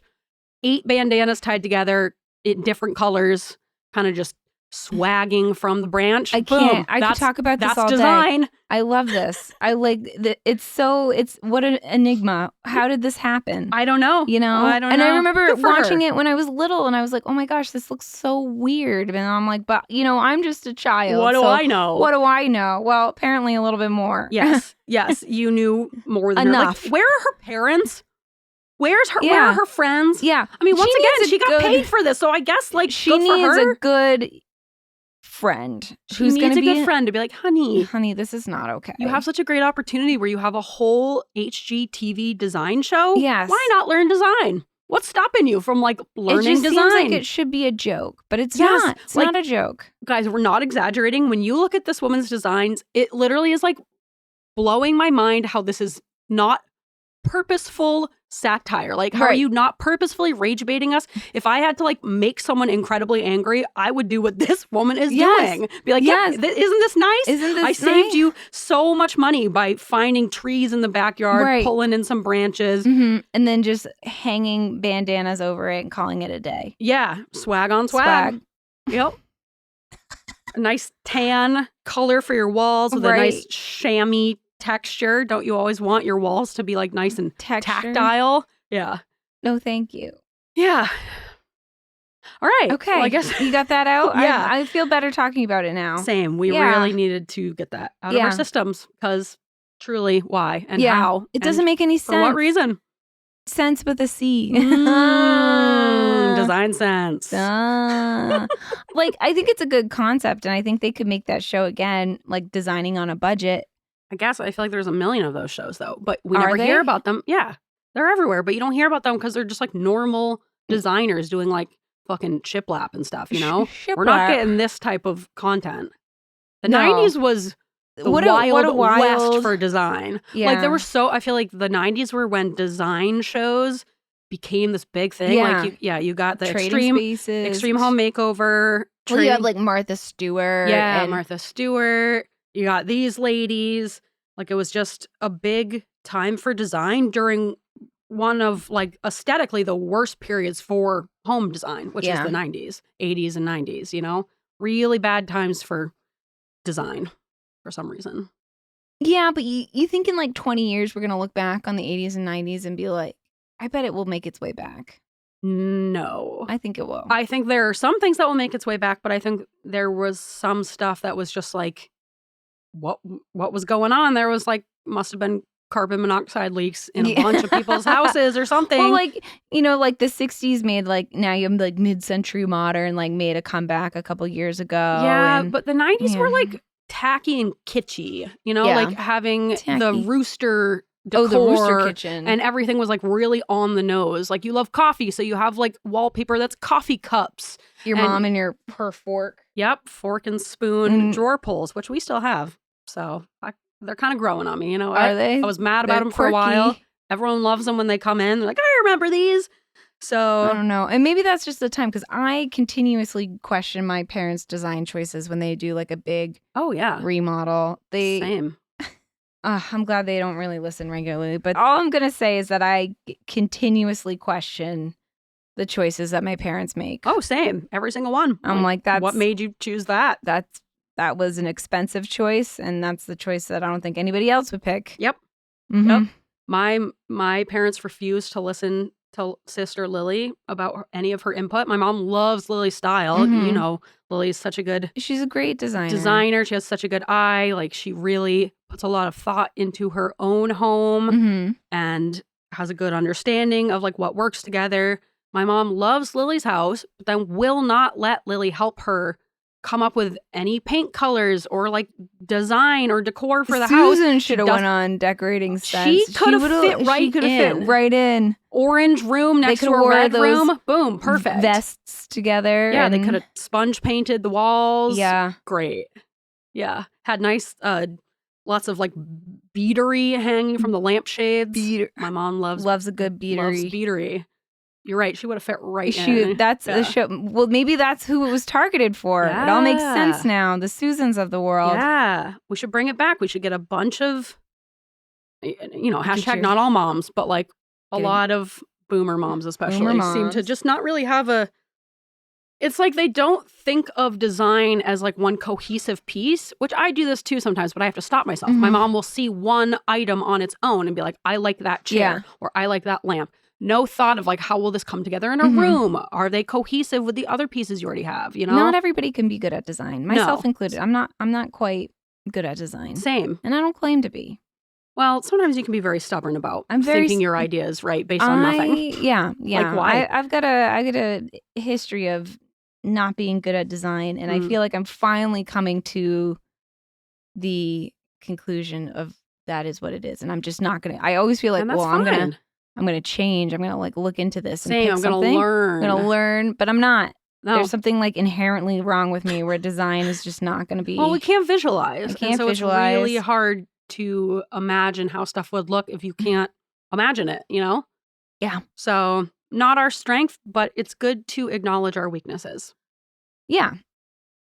[SPEAKER 2] 8 bandanas tied together in different colors, kind of just swagging from the branch.
[SPEAKER 1] I
[SPEAKER 2] Boom.
[SPEAKER 1] can't. I could
[SPEAKER 2] That's-
[SPEAKER 1] talk about this
[SPEAKER 2] That's
[SPEAKER 1] all day.
[SPEAKER 2] design.
[SPEAKER 1] I love this. I like it's what an enigma. How did this happen?
[SPEAKER 2] I don't know.
[SPEAKER 1] You know?
[SPEAKER 2] I don't
[SPEAKER 1] and
[SPEAKER 2] know.
[SPEAKER 1] I remember
[SPEAKER 2] Good for
[SPEAKER 1] watching
[SPEAKER 2] her.
[SPEAKER 1] it when I was little and I was like, oh my gosh, this looks so weird. And I'm like, but you know, I'm just a child.
[SPEAKER 2] What do
[SPEAKER 1] so
[SPEAKER 2] I know?
[SPEAKER 1] What do I know? Well, apparently a little bit more.
[SPEAKER 2] Yes, yes, you knew more than
[SPEAKER 1] Enough.
[SPEAKER 2] Like, where are her parents? Where's her? Where
[SPEAKER 1] Yeah.
[SPEAKER 2] are her friends?
[SPEAKER 1] Yeah.
[SPEAKER 2] I mean, once
[SPEAKER 1] She
[SPEAKER 2] again,
[SPEAKER 1] needs a
[SPEAKER 2] she got
[SPEAKER 1] good-
[SPEAKER 2] paid for this, so I guess like
[SPEAKER 1] She
[SPEAKER 2] good for
[SPEAKER 1] needs
[SPEAKER 2] her.
[SPEAKER 1] a good friend.
[SPEAKER 2] She
[SPEAKER 1] who's
[SPEAKER 2] needs
[SPEAKER 1] gonna
[SPEAKER 2] a
[SPEAKER 1] be
[SPEAKER 2] good friend to be like, honey,
[SPEAKER 1] Honey, this is not okay.
[SPEAKER 2] you have such a great opportunity where you have a whole HGTV design show.
[SPEAKER 1] Yes.
[SPEAKER 2] Why not learn design? What's stopping you from like learning
[SPEAKER 1] it just
[SPEAKER 2] design?
[SPEAKER 1] seems like it should be a joke, but it's
[SPEAKER 2] Yes,
[SPEAKER 1] not. It's
[SPEAKER 2] like-
[SPEAKER 1] not a joke.
[SPEAKER 2] Guys, we're not exaggerating. When you look at this woman's designs, it literally is like blowing my mind how this is not purposeful satire. Like, how are
[SPEAKER 1] Right.
[SPEAKER 2] you not purposefully rage baiting us? If I had to like make someone incredibly angry, I would do what this woman is
[SPEAKER 1] Yes.
[SPEAKER 2] doing. Be like,
[SPEAKER 1] Yes.
[SPEAKER 2] yeah, isn't this nice?
[SPEAKER 1] Isn't this
[SPEAKER 2] I saved
[SPEAKER 1] nice?
[SPEAKER 2] you so much money by finding trees in the backyard,
[SPEAKER 1] Right.
[SPEAKER 2] pulling in some branches.
[SPEAKER 1] Mhm. And then just hanging bandanas over it and calling it a day.
[SPEAKER 2] Yeah, swag on swag. Yep. A nice tan color for your walls with a nice
[SPEAKER 1] Right.
[SPEAKER 2] chamois texture. Don't you always want your walls to be like nice and
[SPEAKER 1] Texture.
[SPEAKER 2] tactile? Yeah.
[SPEAKER 1] No, thank you.
[SPEAKER 2] Yeah. All right.
[SPEAKER 1] Okay.
[SPEAKER 2] Well, I guess
[SPEAKER 1] You got that out?
[SPEAKER 2] Yeah.
[SPEAKER 1] I feel better talking about it now.
[SPEAKER 2] same. We
[SPEAKER 1] Yeah.
[SPEAKER 2] really needed to get that out of
[SPEAKER 1] Yeah.
[SPEAKER 2] our systems because truly, why and
[SPEAKER 1] Yeah.
[SPEAKER 2] how?
[SPEAKER 1] It doesn't make any
[SPEAKER 2] For what
[SPEAKER 1] sense.
[SPEAKER 2] reason?
[SPEAKER 1] Sense with a C.
[SPEAKER 2] Design sense.
[SPEAKER 1] Like, I think it's a good concept, and I think they could make that show again, like designing on a budget.
[SPEAKER 2] I guess I feel like there's a million of those shows though, but we
[SPEAKER 1] Are
[SPEAKER 2] never
[SPEAKER 1] they?
[SPEAKER 2] hear about them. Yeah, they're everywhere, but you don't hear about them because they're just like normal designers doing like fucking shiplap and stuff. You know, we're not getting this type of content. The
[SPEAKER 1] No.
[SPEAKER 2] 90s was the
[SPEAKER 1] What a
[SPEAKER 2] wild west
[SPEAKER 1] wild-
[SPEAKER 2] for design.
[SPEAKER 1] Yeah.
[SPEAKER 2] Like there were I feel like the 90s were when design shows became this big thing.
[SPEAKER 1] Yeah.
[SPEAKER 2] Like you got the
[SPEAKER 1] Trading Spaces.
[SPEAKER 2] extreme home makeover.
[SPEAKER 1] Well, you had
[SPEAKER 2] trading-
[SPEAKER 1] like Martha Stewart.
[SPEAKER 2] yeah,
[SPEAKER 1] and
[SPEAKER 2] Martha Stewart. You got these ladies. Like it was just a big time for design during one of like aesthetically the worst periods for home design, which
[SPEAKER 1] Yeah.
[SPEAKER 2] is the 90s, 80s and 90s, you know? Really bad times for design for some reason.
[SPEAKER 1] Yeah, but you think in like 20 years we're going to look back on the 80s and 90s and be like, I bet it will make its way back.
[SPEAKER 2] No.
[SPEAKER 1] I think it will.
[SPEAKER 2] I think there are some things that will make its way back, but I think there was some stuff that was just like what was going on? There was like must have been carbon monoxide leaks in a
[SPEAKER 1] Yeah.
[SPEAKER 2] bunch of people's houses or something.
[SPEAKER 1] Well, like, you know, like the 60s made like, now you have like mid-century modern, like made a comeback a couple years ago.
[SPEAKER 2] yeah,
[SPEAKER 1] and-
[SPEAKER 2] but the 90s were
[SPEAKER 1] yeah.
[SPEAKER 2] like tacky and kitschy, you know,
[SPEAKER 1] Yeah.
[SPEAKER 2] like having the
[SPEAKER 1] Tacky.
[SPEAKER 2] rooster decor.
[SPEAKER 1] Oh, the Rooster Kitchen.
[SPEAKER 2] And everything was like really on the nose. Like you love coffee, so you have like wallpaper that's coffee cups.
[SPEAKER 1] your
[SPEAKER 2] and-
[SPEAKER 1] mom and her fork.
[SPEAKER 2] Yep, fork and spoon
[SPEAKER 1] Mm.
[SPEAKER 2] drawer pulls, which we still have. So they're kind of growing on me, you know.
[SPEAKER 1] Are they?
[SPEAKER 2] I was mad about
[SPEAKER 1] They're
[SPEAKER 2] them for a while.
[SPEAKER 1] quirky.
[SPEAKER 2] Everyone loves them when they come in. They're like, I remember these. So
[SPEAKER 1] I don't know. And maybe that's just the time because I continuously question my parents' design choices when they do like a big remodel.
[SPEAKER 2] Same.
[SPEAKER 1] I'm glad they don't really listen regularly. But all I'm going to say is that I continuously question the choices that my parents make.
[SPEAKER 2] Oh, same. Every single one.
[SPEAKER 1] I'm like, that's
[SPEAKER 2] what made you choose that?
[SPEAKER 1] That was an expensive choice, and that's the choice that I don't think anybody else would pick.
[SPEAKER 2] Yep.
[SPEAKER 1] Mm-hmm.
[SPEAKER 2] Yep. My parents refused to listen to Sister Lily about any of her input. My mom loves Lily's style.
[SPEAKER 1] Mm-hmm.
[SPEAKER 2] You know, Lily's such a good
[SPEAKER 1] She's a great designer.
[SPEAKER 2] She has such a good eye. Like, she really puts a lot of thought into her own home
[SPEAKER 1] Mm-hmm.
[SPEAKER 2] and has a good understanding of like what works together. My mom loves Lily's house, but then will not let Lily help her come up with any paint colors or like design or decor for the house.
[SPEAKER 1] Susan should have went on decorating stunts.
[SPEAKER 2] She could have fit
[SPEAKER 1] right in.
[SPEAKER 2] Orange room next to a red room. Boom, perfect.
[SPEAKER 1] Vests together.
[SPEAKER 2] Yeah, they could have sponge painted the walls.
[SPEAKER 1] Yeah.
[SPEAKER 2] Great. Yeah. Had nice, lots of like beadery hanging from the lampshades. My mom loves
[SPEAKER 1] a good beadery.
[SPEAKER 2] Loves beadery. You're right. She would have fit right in.
[SPEAKER 1] That's the show. Well, maybe that's who it was targeted for.
[SPEAKER 2] Yeah.
[SPEAKER 1] It all makes sense now. The Susans of the world.
[SPEAKER 2] Yeah. We should bring it back. We should get a bunch of, you know, hashtag
[SPEAKER 1] your-
[SPEAKER 2] not all moms, but like a lot of boomer moms especially seem to just not really have a, it's like they don't think of design as like one cohesive piece, which I do this too sometimes, but I have to stop myself.
[SPEAKER 1] Mm-hmm.
[SPEAKER 2] My mom will see one item on its own and be like, I like that chair or I like that lamp. No thought of like, how will this come together in a room? Are they cohesive with the other pieces you already have? You know,
[SPEAKER 1] not everybody can be good at design, myself included. I'm not quite good at design.
[SPEAKER 2] Same,
[SPEAKER 1] and I don't claim to be.
[SPEAKER 2] Well, sometimes you can be very stubborn about thinking your ideas right based on nothing.
[SPEAKER 1] Yeah.
[SPEAKER 2] Like why?
[SPEAKER 1] I've got a history of not being good at design, and I feel like I'm finally coming to the conclusion of that is what it is, and I'm just not gonna. I always feel like, well,
[SPEAKER 2] fine.
[SPEAKER 1] I'm gonna change. I'm gonna like look into this. And
[SPEAKER 2] Same.
[SPEAKER 1] pick
[SPEAKER 2] I'm gonna
[SPEAKER 1] something.
[SPEAKER 2] learn.
[SPEAKER 1] I'm gonna learn, but I'm not.
[SPEAKER 2] No.
[SPEAKER 1] There's something like inherently wrong with me where design is just not gonna be.
[SPEAKER 2] Well, we can't visualize.
[SPEAKER 1] I can't
[SPEAKER 2] so
[SPEAKER 1] visualize.
[SPEAKER 2] It's really hard to imagine how stuff would look if you can't imagine it. You know?
[SPEAKER 1] Yeah.
[SPEAKER 2] So not our strength, but it's good to acknowledge our weaknesses.
[SPEAKER 1] Yeah.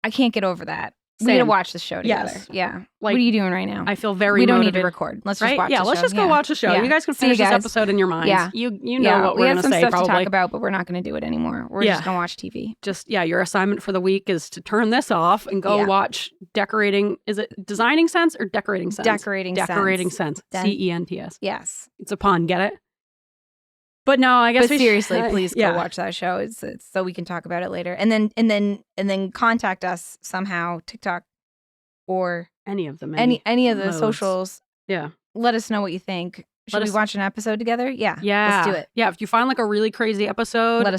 [SPEAKER 1] I can't get over that.
[SPEAKER 2] Same.
[SPEAKER 1] We need to watch the show together.
[SPEAKER 2] Yes.
[SPEAKER 1] Yeah.
[SPEAKER 2] Like,
[SPEAKER 1] what are you doing right now?
[SPEAKER 2] I feel very
[SPEAKER 1] We don't
[SPEAKER 2] motivated.
[SPEAKER 1] need to record. Let's just
[SPEAKER 2] right?
[SPEAKER 1] watch
[SPEAKER 2] Yeah,
[SPEAKER 1] the show.
[SPEAKER 2] let's just go watch the show.
[SPEAKER 1] Yeah.
[SPEAKER 2] You guys can
[SPEAKER 1] See you
[SPEAKER 2] finish this
[SPEAKER 1] guys.
[SPEAKER 2] episode in your minds.
[SPEAKER 1] Yeah.
[SPEAKER 2] You know what we're
[SPEAKER 1] we have
[SPEAKER 2] going to
[SPEAKER 1] some
[SPEAKER 2] say
[SPEAKER 1] stuff
[SPEAKER 2] probably.
[SPEAKER 1] to talk about, but we're not going to do it anymore. We're just going to watch TV.
[SPEAKER 2] Just, your assignment for the week is to turn this off and go watch Decorating. Is it Designing Sense or Decorating Sense?
[SPEAKER 1] Decorating
[SPEAKER 2] Sense. CENTS.
[SPEAKER 1] Yes.
[SPEAKER 2] It's a pun. Get it? But no, I guess
[SPEAKER 1] But seriously, please go
[SPEAKER 2] yeah.
[SPEAKER 1] watch that show. It's so we can talk about it later. And then contact us somehow, TikTok or
[SPEAKER 2] any of them.
[SPEAKER 1] Any of the
[SPEAKER 2] modes.
[SPEAKER 1] Socials.
[SPEAKER 2] Yeah.
[SPEAKER 1] Let us know what you think. Should we watch an episode together? Yeah.
[SPEAKER 2] Yeah.
[SPEAKER 1] Let's do it.
[SPEAKER 2] Yeah. If you find like a really crazy episode,
[SPEAKER 1] let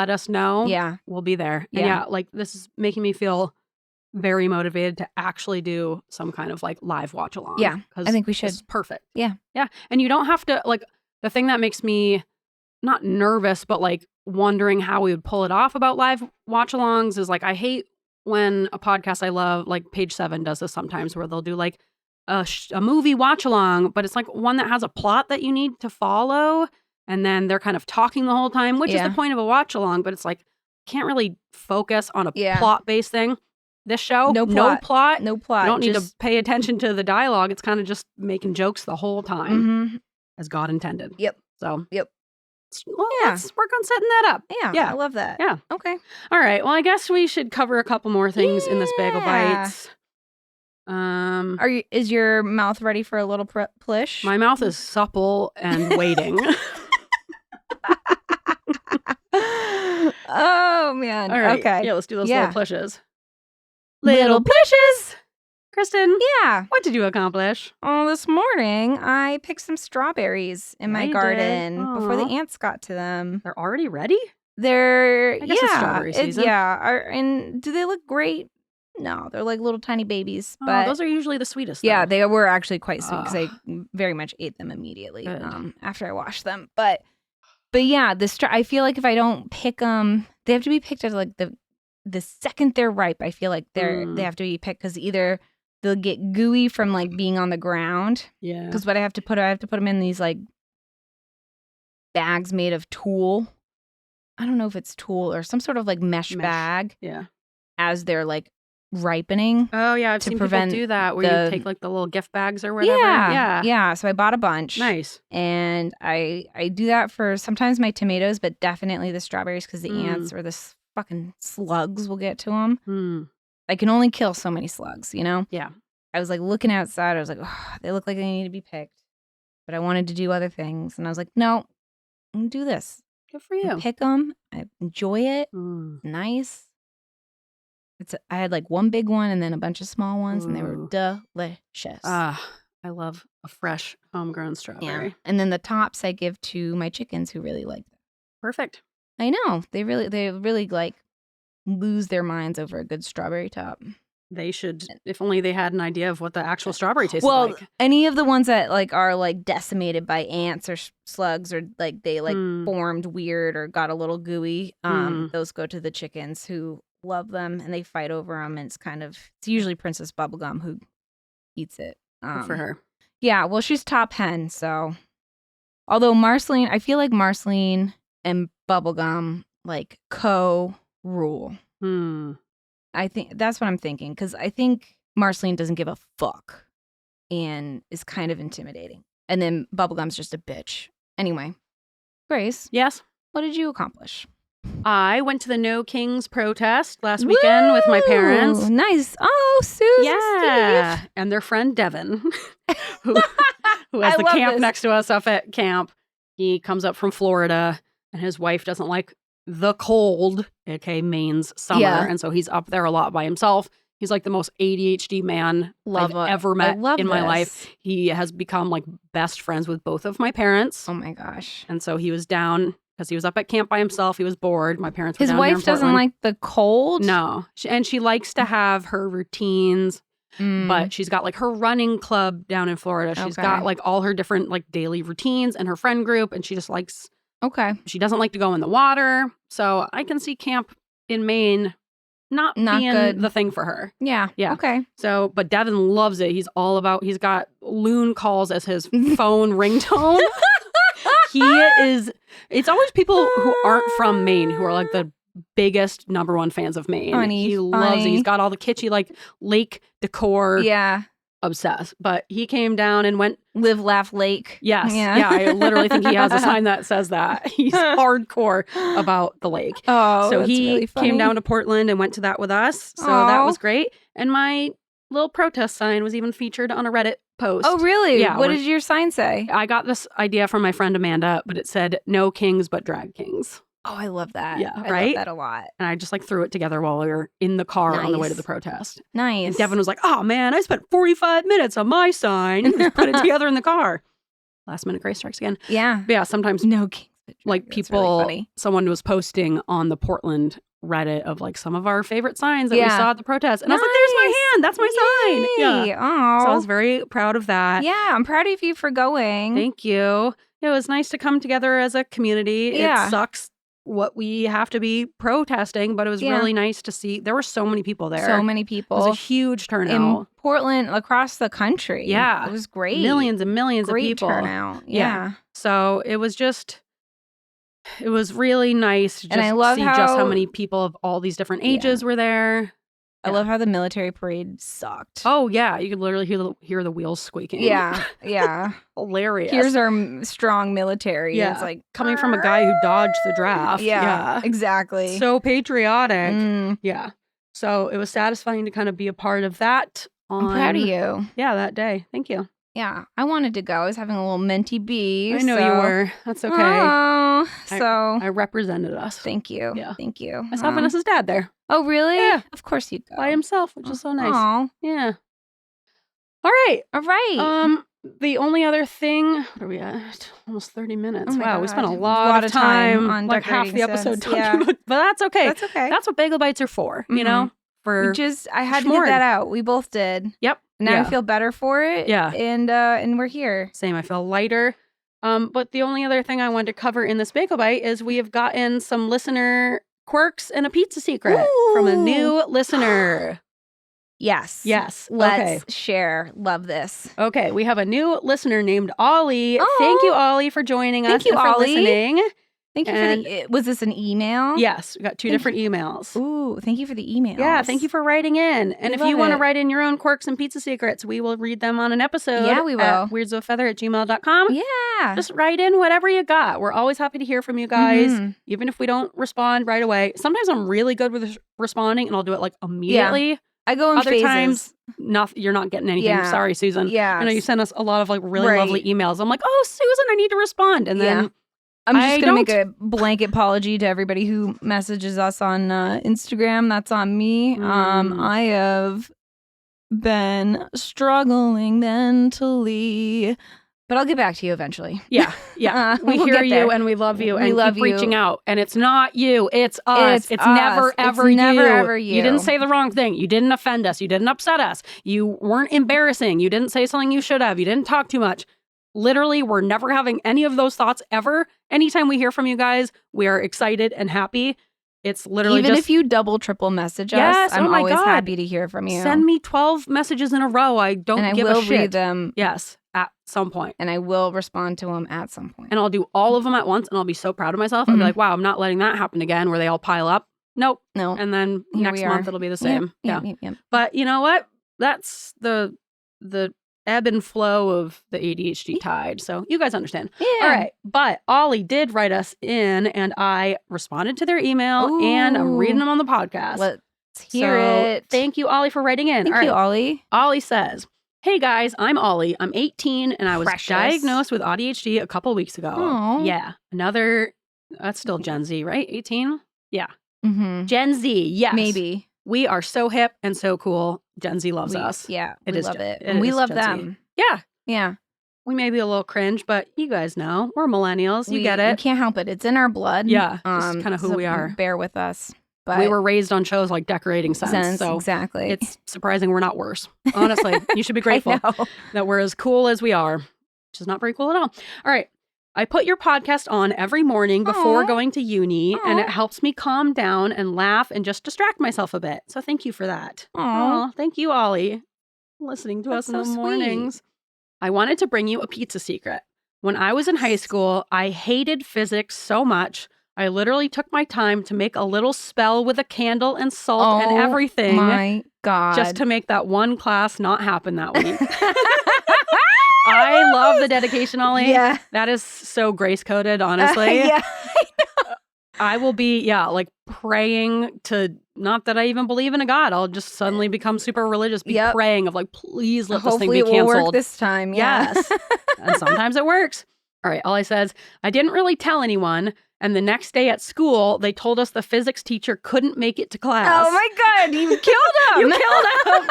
[SPEAKER 1] us know. Yeah.
[SPEAKER 2] We'll be there.
[SPEAKER 1] Yeah.
[SPEAKER 2] And yeah, like this is making me feel very motivated to actually do some kind of like live watch along.
[SPEAKER 1] Yeah. I think we should.
[SPEAKER 2] It's perfect.
[SPEAKER 1] Yeah.
[SPEAKER 2] Yeah. And you don't have to like the thing that makes me not nervous, but like wondering how we would pull it off about live watch alongs is like, I hate when a podcast I love, like Page 7 does this sometimes where they'll do like a movie watch along, but it's like one that has a plot that you need to follow. And then they're kind of talking the whole time, which is the point of a watch along, but it's like, can't really focus on a plot based thing. This show, no plot.
[SPEAKER 1] You don't
[SPEAKER 2] need to pay attention to the dialogue. It's kind of just making jokes the whole time as God intended.
[SPEAKER 1] Yep.
[SPEAKER 2] So,
[SPEAKER 1] well,
[SPEAKER 2] let's work on setting that up.
[SPEAKER 1] Yeah. I love that.
[SPEAKER 2] Yeah.
[SPEAKER 1] Okay.
[SPEAKER 2] All right. Well, I guess we should cover a couple more things in this Bagel Bites.
[SPEAKER 1] Is your mouth ready for a little plish?
[SPEAKER 2] My mouth is supple and waiting.
[SPEAKER 1] Oh man.
[SPEAKER 2] All right.
[SPEAKER 1] Okay.
[SPEAKER 2] Yeah, let's do those little plishes.
[SPEAKER 1] Little plishes.
[SPEAKER 2] Kristen.
[SPEAKER 1] Yeah.
[SPEAKER 2] What did you accomplish?
[SPEAKER 1] Oh, this morning I picked some strawberries in my garden before the ants got to them.
[SPEAKER 2] They're already ready?
[SPEAKER 1] I
[SPEAKER 2] guess it's strawberry season.
[SPEAKER 1] And do they look great? No, they're like little tiny babies. But
[SPEAKER 2] those are usually the sweetest.
[SPEAKER 1] Yeah,
[SPEAKER 2] though.
[SPEAKER 1] they were actually quite sweet because I very much ate them immediately after I washed them. But yeah, I feel like if I don't pick them, they have to be picked at like the second they're ripe. I feel like they have to be picked because either they'll get gooey from like being on the ground.
[SPEAKER 2] Yeah.
[SPEAKER 1] Because what I have to put them in these like bags made of tulle. I don't know if it's tulle or some sort of like mesh bag.
[SPEAKER 2] Yeah.
[SPEAKER 1] As they're like ripening.
[SPEAKER 2] Oh yeah, I've seen people do that where you take like the little gift bags or whatever.
[SPEAKER 1] Yeah. So I bought a bunch.
[SPEAKER 2] Nice.
[SPEAKER 1] And I do that for sometimes my tomatoes, but definitely the strawberries because the ants or the fucking slugs will get to them. I can only kill so many slugs, you know?
[SPEAKER 2] Yeah.
[SPEAKER 1] I was like looking outside. I was like, oh, they look like they need to be picked. But I wanted to do other things. And I was like, no, I'm going to do this.
[SPEAKER 2] Good for you.
[SPEAKER 1] Pick them. I enjoy it. Nice. I had like one big one and then a bunch of small ones, and they were delicious.
[SPEAKER 2] I love a fresh homegrown strawberry.
[SPEAKER 1] Yeah. And then the tops I give to my chickens who really like them.
[SPEAKER 2] Perfect.
[SPEAKER 1] I know. They really like lose their minds over a good strawberry top.
[SPEAKER 2] They should, if only they had an idea of what the actual strawberry tastes
[SPEAKER 1] like.
[SPEAKER 2] Well,
[SPEAKER 1] any of the ones that like are like decimated by ants or slugs or like they like formed weird or got a little gooey, those go to the chickens who love them and they fight over them, and it's usually Princess Bubblegum who eats it.
[SPEAKER 2] Good for her.
[SPEAKER 1] Yeah, well, she's top hen, so although Marceline, I feel like Marceline and Bubblegum like co-rule. I think that's what I'm thinking, because I think Marceline doesn't give a fuck and is kind of intimidating, and then Bubblegum's just a bitch. Anyway, Grace.
[SPEAKER 2] Yes.
[SPEAKER 1] What did you accomplish?
[SPEAKER 2] I went to the No Kings protest last weekend with my parents.
[SPEAKER 1] Nice. Oh, Susan.
[SPEAKER 2] Yeah.
[SPEAKER 1] Steve.
[SPEAKER 2] And their friend Devin, who has the camp next to us up at camp. He comes up from Florida, and his wife doesn't like the cold, aka Maine's summer. Yeah. And so he's up there a lot by himself. He's like the most ADHD man I've ever met in my life. He has become like best friends with both of my parents.
[SPEAKER 1] Oh my gosh.
[SPEAKER 2] And so he was down because he was up at camp by himself. He was bored. My parents were down here in
[SPEAKER 1] His wife doesn't like the cold?
[SPEAKER 2] No. And she likes to have her routines, but she's got like her running club down in Florida. She's got like all her different like daily routines and her friend group, and she just likes...
[SPEAKER 1] Okay.
[SPEAKER 2] She doesn't like to go in the water. So I can see camp in Maine not being good. The thing for her.
[SPEAKER 1] Yeah. Yeah. Okay.
[SPEAKER 2] So, but Devin loves it. He's got loon calls as his phone ringtone. It's always people who aren't from Maine who are like the biggest number one fans of Maine. He loves it. He's got all the kitschy like lake decor.
[SPEAKER 1] Yeah.
[SPEAKER 2] Obsessed. But he came down and went
[SPEAKER 1] Live, Laugh, Lake.
[SPEAKER 2] Yes. Yeah. I literally think he has a sign that says that. He's hardcore about the lake.
[SPEAKER 1] Oh,
[SPEAKER 2] so he
[SPEAKER 1] really
[SPEAKER 2] came down to Portland and went to that with us. So that was great. And my little protest sign was even featured on a Reddit post.
[SPEAKER 1] Oh, really?
[SPEAKER 2] Yeah.
[SPEAKER 1] What did your sign say?
[SPEAKER 2] I got this idea from my friend Amanda, but it said no kings but drag kings.
[SPEAKER 1] Oh, I love that.
[SPEAKER 2] Yeah,
[SPEAKER 1] I
[SPEAKER 2] right?
[SPEAKER 1] love that a lot.
[SPEAKER 2] And I just like threw it together while we were in the car on the way to the protest.
[SPEAKER 1] Nice.
[SPEAKER 2] And Devin was like, oh man, I spent 45 minutes on my sign. And just put it together in the car. Last minute Grace strikes again.
[SPEAKER 1] Yeah.
[SPEAKER 2] But yeah, sometimes
[SPEAKER 1] no kings.
[SPEAKER 2] Like people, someone was posting on the Portland Reddit of like some of our favorite signs that we saw at the protest. And I was like, there's my hand. That's my sign. Yeah.
[SPEAKER 1] Oh.
[SPEAKER 2] So I was very proud of that.
[SPEAKER 1] Yeah. I'm proud of you for going.
[SPEAKER 2] Thank you. It was nice to come together as a community.
[SPEAKER 1] Yeah.
[SPEAKER 2] It sucks what we have to be protesting, but it was really nice to see. There were so many people there.
[SPEAKER 1] So many people.
[SPEAKER 2] It was a huge turnout.
[SPEAKER 1] In Portland, across the country.
[SPEAKER 2] Yeah.
[SPEAKER 1] It was great.
[SPEAKER 2] Millions and millions of people.
[SPEAKER 1] Great turnout. Yeah.
[SPEAKER 2] So it was really nice to
[SPEAKER 1] and I love
[SPEAKER 2] see just how many people of all these different ages were there.
[SPEAKER 1] I love how the military parade sucked.
[SPEAKER 2] Oh, yeah. You could literally hear the wheels squeaking.
[SPEAKER 1] Yeah. Yeah.
[SPEAKER 2] Hilarious.
[SPEAKER 1] Here's our strong military.
[SPEAKER 2] Yeah.
[SPEAKER 1] It's like
[SPEAKER 2] coming from a guy who dodged the draft.
[SPEAKER 1] Yeah. Exactly.
[SPEAKER 2] So patriotic. Yeah. So it was satisfying to kind of be a part of that.
[SPEAKER 1] I'm proud of you.
[SPEAKER 2] Yeah, that day. Thank you.
[SPEAKER 1] Yeah. I wanted to go. I was having a little minty bee.
[SPEAKER 2] I know you were. That's okay.
[SPEAKER 1] Oh, I
[SPEAKER 2] represented us.
[SPEAKER 1] Thank you.
[SPEAKER 2] Yeah.
[SPEAKER 1] Thank you.
[SPEAKER 2] I saw Vanessa's dad there.
[SPEAKER 1] Oh, really?
[SPEAKER 2] Yeah.
[SPEAKER 1] Of course you'd go.
[SPEAKER 2] By himself, which is so nice.
[SPEAKER 1] Aww.
[SPEAKER 2] Yeah. All right. The only other thing, what are we at? Almost 30 minutes.
[SPEAKER 1] Oh
[SPEAKER 2] wow,
[SPEAKER 1] God.
[SPEAKER 2] we spent a lot of time
[SPEAKER 1] on
[SPEAKER 2] like half the episode talking about, but that's okay.
[SPEAKER 1] That's okay.
[SPEAKER 2] That's what Bagel Bites are for, you know? For
[SPEAKER 1] I had to get that out. We both did.
[SPEAKER 2] Yep.
[SPEAKER 1] Now I feel better for it.
[SPEAKER 2] Yeah.
[SPEAKER 1] And we're here.
[SPEAKER 2] Same. I feel lighter. But the only other thing I wanted to cover in this Bagel Bite is we have gotten some listener quirks and a pizza secret from a new listener.
[SPEAKER 1] Yes.
[SPEAKER 2] Yes.
[SPEAKER 1] Let's share. Love this.
[SPEAKER 2] Okay. We have a new listener named Ollie.
[SPEAKER 1] Oh.
[SPEAKER 2] Thank you, Ollie, for joining us.
[SPEAKER 1] Thank you,
[SPEAKER 2] and for
[SPEAKER 1] Ollie.
[SPEAKER 2] listening.
[SPEAKER 1] Thank you for the... Was this an email?
[SPEAKER 2] Yes. We got two different emails.
[SPEAKER 1] Ooh, thank you for the emails.
[SPEAKER 2] Yeah. Thank you for writing in. And if you want to write in your own quirks and pizza secrets, we will read them on an episode.
[SPEAKER 1] Yeah, we will.
[SPEAKER 2] At weirdsofeather@gmail.com.
[SPEAKER 1] Yeah.
[SPEAKER 2] Just write in whatever you got. We're always happy to hear from you guys, even if we don't respond right away. Sometimes I'm really good with responding and I'll do it like immediately. Yeah.
[SPEAKER 1] I go in
[SPEAKER 2] Other
[SPEAKER 1] phases.
[SPEAKER 2] Times, you're not getting anything.
[SPEAKER 1] Yeah.
[SPEAKER 2] Sorry, Susan.
[SPEAKER 1] Yeah.
[SPEAKER 2] I know you sent us a lot of like really lovely emails. I'm like, oh, Susan, I need to respond. And then
[SPEAKER 1] I'm just going to make a blanket apology to everybody who messages us on Instagram. That's on me. I have been struggling mentally. But I'll get back to you eventually.
[SPEAKER 2] Yeah. We hear you and we love you. And keep reaching out. And it's not you. It's us. It's never, ever you.
[SPEAKER 1] Never, ever you.
[SPEAKER 2] You didn't say the wrong thing. You didn't offend us. You didn't upset us. You weren't embarrassing. You didn't say something you should have. You didn't talk too much. Literally, we're never having any of those thoughts ever. Anytime we hear from you guys, we are excited and happy. It's literally
[SPEAKER 1] even if you double, triple message us, I'm always happy to hear from you.
[SPEAKER 2] Send me 12 messages in a row. I don't give a shit.
[SPEAKER 1] And I will read them.
[SPEAKER 2] Yes, at some point.
[SPEAKER 1] And I will respond to them at some point.
[SPEAKER 2] And I'll do all of them at once, and I'll be so proud of myself. I'll be like, wow, I'm not letting that happen again, where they all pile up. Nope.
[SPEAKER 1] No.
[SPEAKER 2] And then next month it'll be the same.
[SPEAKER 1] Yep.
[SPEAKER 2] But you know what? That's the ebb and flow of the ADHD tide. So you guys understand.
[SPEAKER 1] Yeah.
[SPEAKER 2] All right. But Ollie did write us in and I responded to their email and I'm reading them on the podcast.
[SPEAKER 1] Let's hear it.
[SPEAKER 2] Thank you, Ollie, for writing in.
[SPEAKER 1] Thank you, Ollie.
[SPEAKER 2] Ollie says, hey guys, I'm Ollie. I'm 18 and I was diagnosed with AuDHD a couple weeks ago.
[SPEAKER 1] Aww.
[SPEAKER 2] Yeah. That's still Gen Z, right? 18? Yeah.
[SPEAKER 1] Mm-hmm.
[SPEAKER 2] Gen Z. Yes.
[SPEAKER 1] Maybe.
[SPEAKER 2] We are so hip and so cool. Gen Z loves us.
[SPEAKER 1] Yeah,
[SPEAKER 2] we
[SPEAKER 1] love it. And we love them.
[SPEAKER 2] Yeah.
[SPEAKER 1] Yeah.
[SPEAKER 2] We may be a little cringe, but you guys know. We're millennials. You get it.
[SPEAKER 1] We can't help it. It's in our blood.
[SPEAKER 2] Yeah. It's kind of who we are.
[SPEAKER 1] Bear with us. But
[SPEAKER 2] we were raised on shows like Decorating Sense. So
[SPEAKER 1] exactly.
[SPEAKER 2] It's surprising we're not worse. Honestly, you should be grateful that we're as cool as we are, which is not very cool at all. All right. I put your podcast on every morning before going to uni, and it helps me calm down and laugh and just distract myself a bit. So thank you for that. Oh, thank you, Ollie, listening to us in the mornings. I wanted to bring you a pizza secret. When I was in high school, I hated physics so much. I literally took my time to make a little spell with a candle and salt and everything.
[SPEAKER 1] Oh my God.
[SPEAKER 2] Just to make that one class not happen that week. I love the dedication, Ollie.
[SPEAKER 1] Yeah.
[SPEAKER 2] That is so grace-coded, honestly.
[SPEAKER 1] Yeah.
[SPEAKER 2] I will be, like praying to, not that I even believe in a God. I'll just suddenly become super religious, praying of like, please let this thing be canceled.
[SPEAKER 1] Hopefully it will work this time. Yeah.
[SPEAKER 2] Yes. And sometimes it works. All right. Ollie says, I didn't really tell anyone. And the next day at school, they told us the physics teacher couldn't make it to class.
[SPEAKER 1] Oh my God. You killed him.
[SPEAKER 2] You killed him.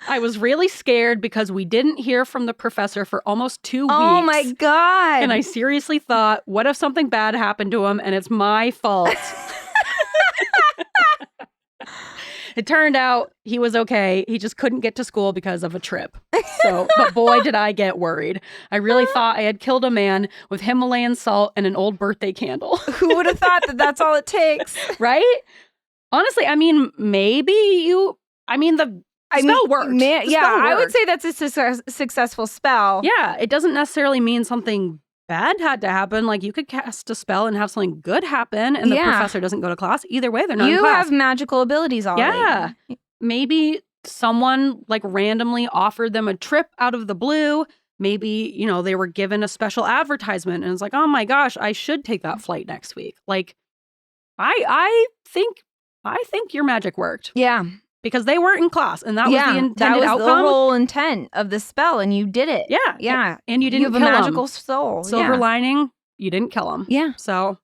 [SPEAKER 2] I was really scared because we didn't hear from the professor for almost 2 weeks.
[SPEAKER 1] Oh my God.
[SPEAKER 2] And I seriously thought, what if something bad happened to him and it's my fault? It turned out he was okay. He just couldn't get to school because of a trip. So, but boy, did I get worried. I really thought I had killed a man with Himalayan salt and an old birthday candle.
[SPEAKER 1] Who would have thought that that's all it takes?
[SPEAKER 2] Right? Honestly, I mean, maybe the spell worked.
[SPEAKER 1] I would say that's a successful spell.
[SPEAKER 2] Yeah, it doesn't necessarily mean something bad had to happen. Like you could cast a spell and have something good happen and the professor doesn't go to class. Either way, they're not in class.
[SPEAKER 1] You have magical abilities already.
[SPEAKER 2] Yeah. Maybe someone like randomly offered them a trip out of the blue. Maybe, they were given a special advertisement and it's like, oh my gosh, I should take that flight next week. Like, I think your magic worked.
[SPEAKER 1] Yeah.
[SPEAKER 2] Because they weren't in class, and that was the intended outcome.
[SPEAKER 1] That was the whole intent of the spell, and you did it.
[SPEAKER 2] Yeah.
[SPEAKER 1] Yeah.
[SPEAKER 2] And you didn't kill him.
[SPEAKER 1] You have a magical soul.
[SPEAKER 2] Silver lining, you didn't kill him.
[SPEAKER 1] Yeah.
[SPEAKER 2] So